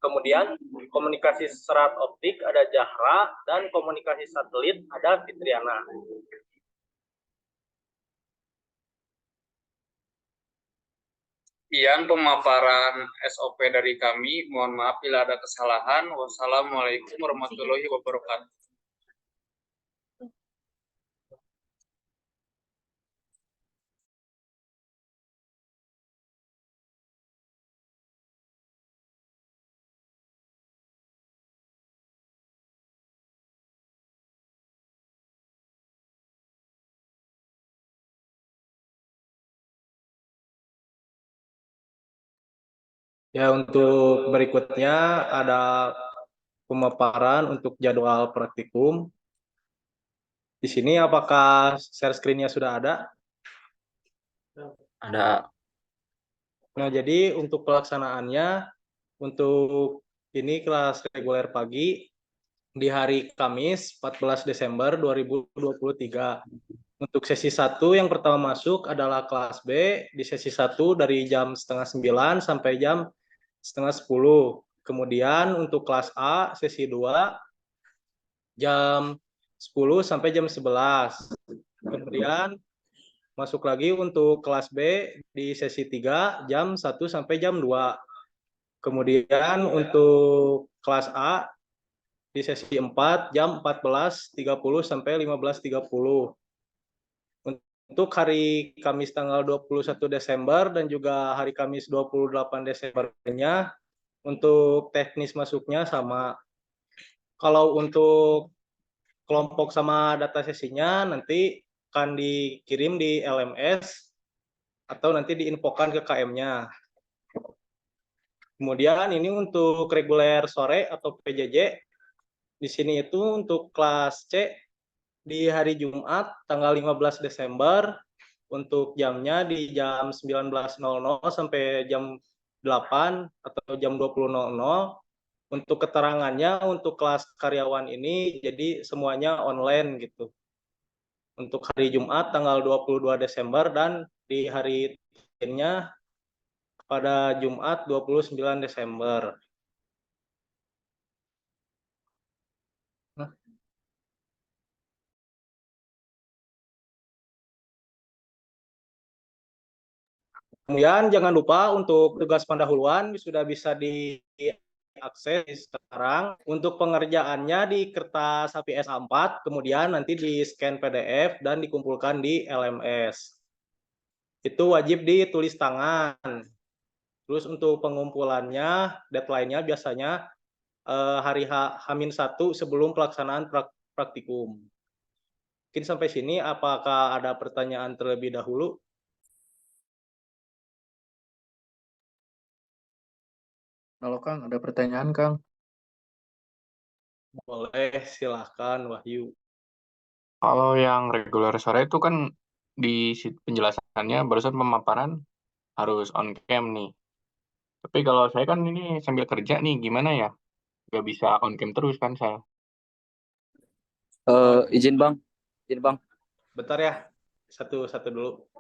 S2: Kemudian komunikasi serat optik ada Jahra, dan komunikasi satelit ada Fitriana.
S6: Sekian pemaparan SOP dari kami. Mohon maaf bila ada kesalahan. Wassalamualaikum warahmatullahi wabarakatuh.
S2: Ya, untuk berikutnya ada pemaparan untuk jadwal praktikum. Di sini apakah share screen-nya sudah ada?
S4: Ada.
S2: Nah, jadi untuk pelaksanaannya, untuk ini kelas reguler pagi di hari Kamis 14 Desember 2023. Untuk sesi 1 yang pertama masuk adalah kelas B di sesi 1 dari jam 8:30 sampai jam 9:30. Kemudian untuk kelas A sesi 2 jam 10 sampai jam 11. Kemudian masuk lagi untuk kelas B di sesi 3 jam 1 sampai jam 2. Kemudian untuk kelas A di sesi 4 jam 14.30 sampai 15.30. Untuk hari Kamis tanggal 21 Desember dan juga hari Kamis 28 Desembernya untuk teknis masuknya sama. Kalau untuk kelompok sama data sesinya nanti akan dikirim di LMS atau nanti diinfokan ke KM-nya. Kemudian ini untuk reguler sore atau PJJ. Di sini itu untuk kelas C di hari Jumat tanggal 15 Desember untuk jamnya di jam 19.00 sampai jam 8 atau jam 20.00. Untuk keterangannya untuk kelas karyawan ini jadi semuanya online gitu. Untuk hari Jumat tanggal 22 Desember dan di hari lainnya pada Jumat 29 Desember. Kemudian jangan lupa untuk tugas pendahuluan sudah bisa diakses sekarang. Untuk pengerjaannya di kertas HPS A4, kemudian nanti di scan PDF dan dikumpulkan di LMS. Itu wajib ditulis tangan. Terus untuk pengumpulannya, deadline-nya biasanya hari H-1 sebelum pelaksanaan praktikum. Mungkin sampai sini, apakah ada pertanyaan terlebih dahulu?
S4: Halo Kang, ada pertanyaan Kang.
S2: Boleh, silahkan Wahyu.
S7: Kalau yang reguler sore itu kan di penjelasannya barusan pemaparan harus on cam nih. Tapi kalau saya kan ini sambil kerja nih, gimana ya? Gak bisa on cam terus kan saya.
S4: Izin Bang.
S2: Bentar ya, satu dulu.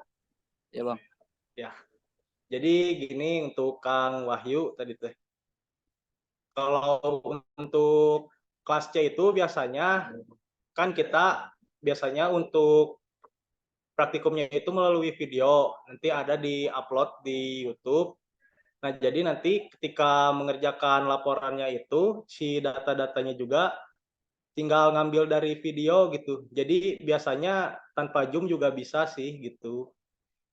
S4: Ya Bang.
S2: Ya, jadi gini untuk Kang Wahyu tadi teh. Kalau untuk kelas C itu biasanya kan kita biasanya untuk praktikumnya itu melalui video, nanti ada di-upload di YouTube. Nah, jadi nanti ketika mengerjakan laporannya itu, si data-datanya juga tinggal ngambil dari video gitu. Jadi biasanya tanpa Zoom juga bisa sih gitu.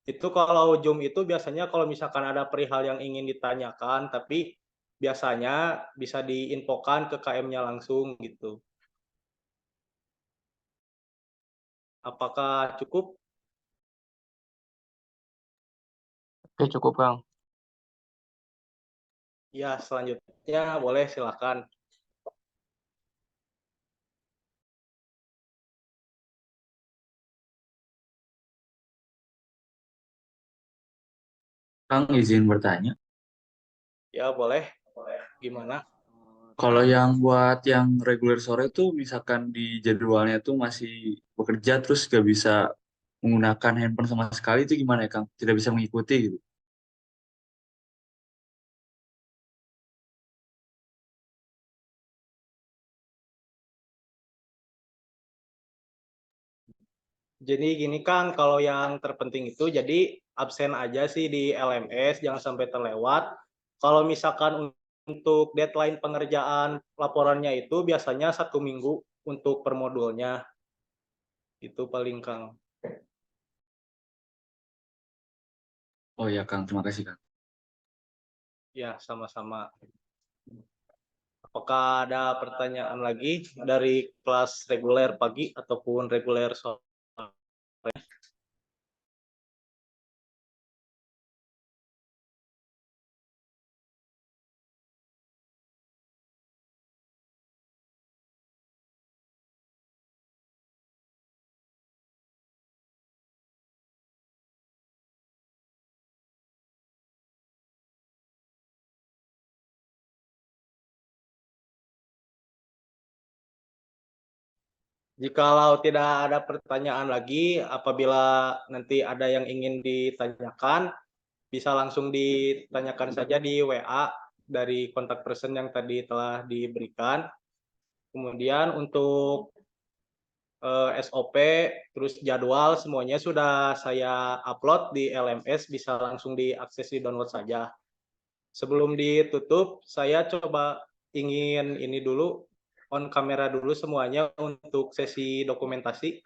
S2: Itu kalau Zoom itu biasanya kalau misalkan ada perihal yang ingin ditanyakan, tapi biasanya bisa diinfokan ke KM-nya langsung gitu. Apakah cukup?
S7: Oke, cukup, Kang.
S2: Ya, selanjutnya boleh silakan.
S8: Kang izin bertanya,
S2: Ya, boleh. Gimana?
S8: kalau yang buat yang reguler sore itu misalkan di jadwalnya tuh masih bekerja terus gak bisa menggunakan handphone sama sekali itu gimana ya Kang? Tidak bisa mengikuti gitu.
S2: Jadi gini Kang, kalau yang terpenting itu jadi absen aja sih di LMS, jangan sampai terlewat. Kalau misalkan untuk deadline pengerjaan laporannya itu biasanya 1 minggu untuk per modulnya. Itu paling Kang.
S8: Oh ya Kang, terima kasih Kang.
S2: Ya, sama-sama. Apakah ada pertanyaan lagi dari kelas reguler pagi ataupun reguler sore? Jikalau tidak ada pertanyaan lagi, apabila nanti ada yang ingin ditanyakan, bisa langsung ditanyakan saja di WA dari kontak person yang tadi telah diberikan. Kemudian untuk SOP, terus jadwal, semuanya sudah saya upload di LMS, bisa langsung diakses di download saja. Sebelum ditutup, saya coba ingin ini dulu, on kamera dulu semuanya untuk sesi dokumentasi.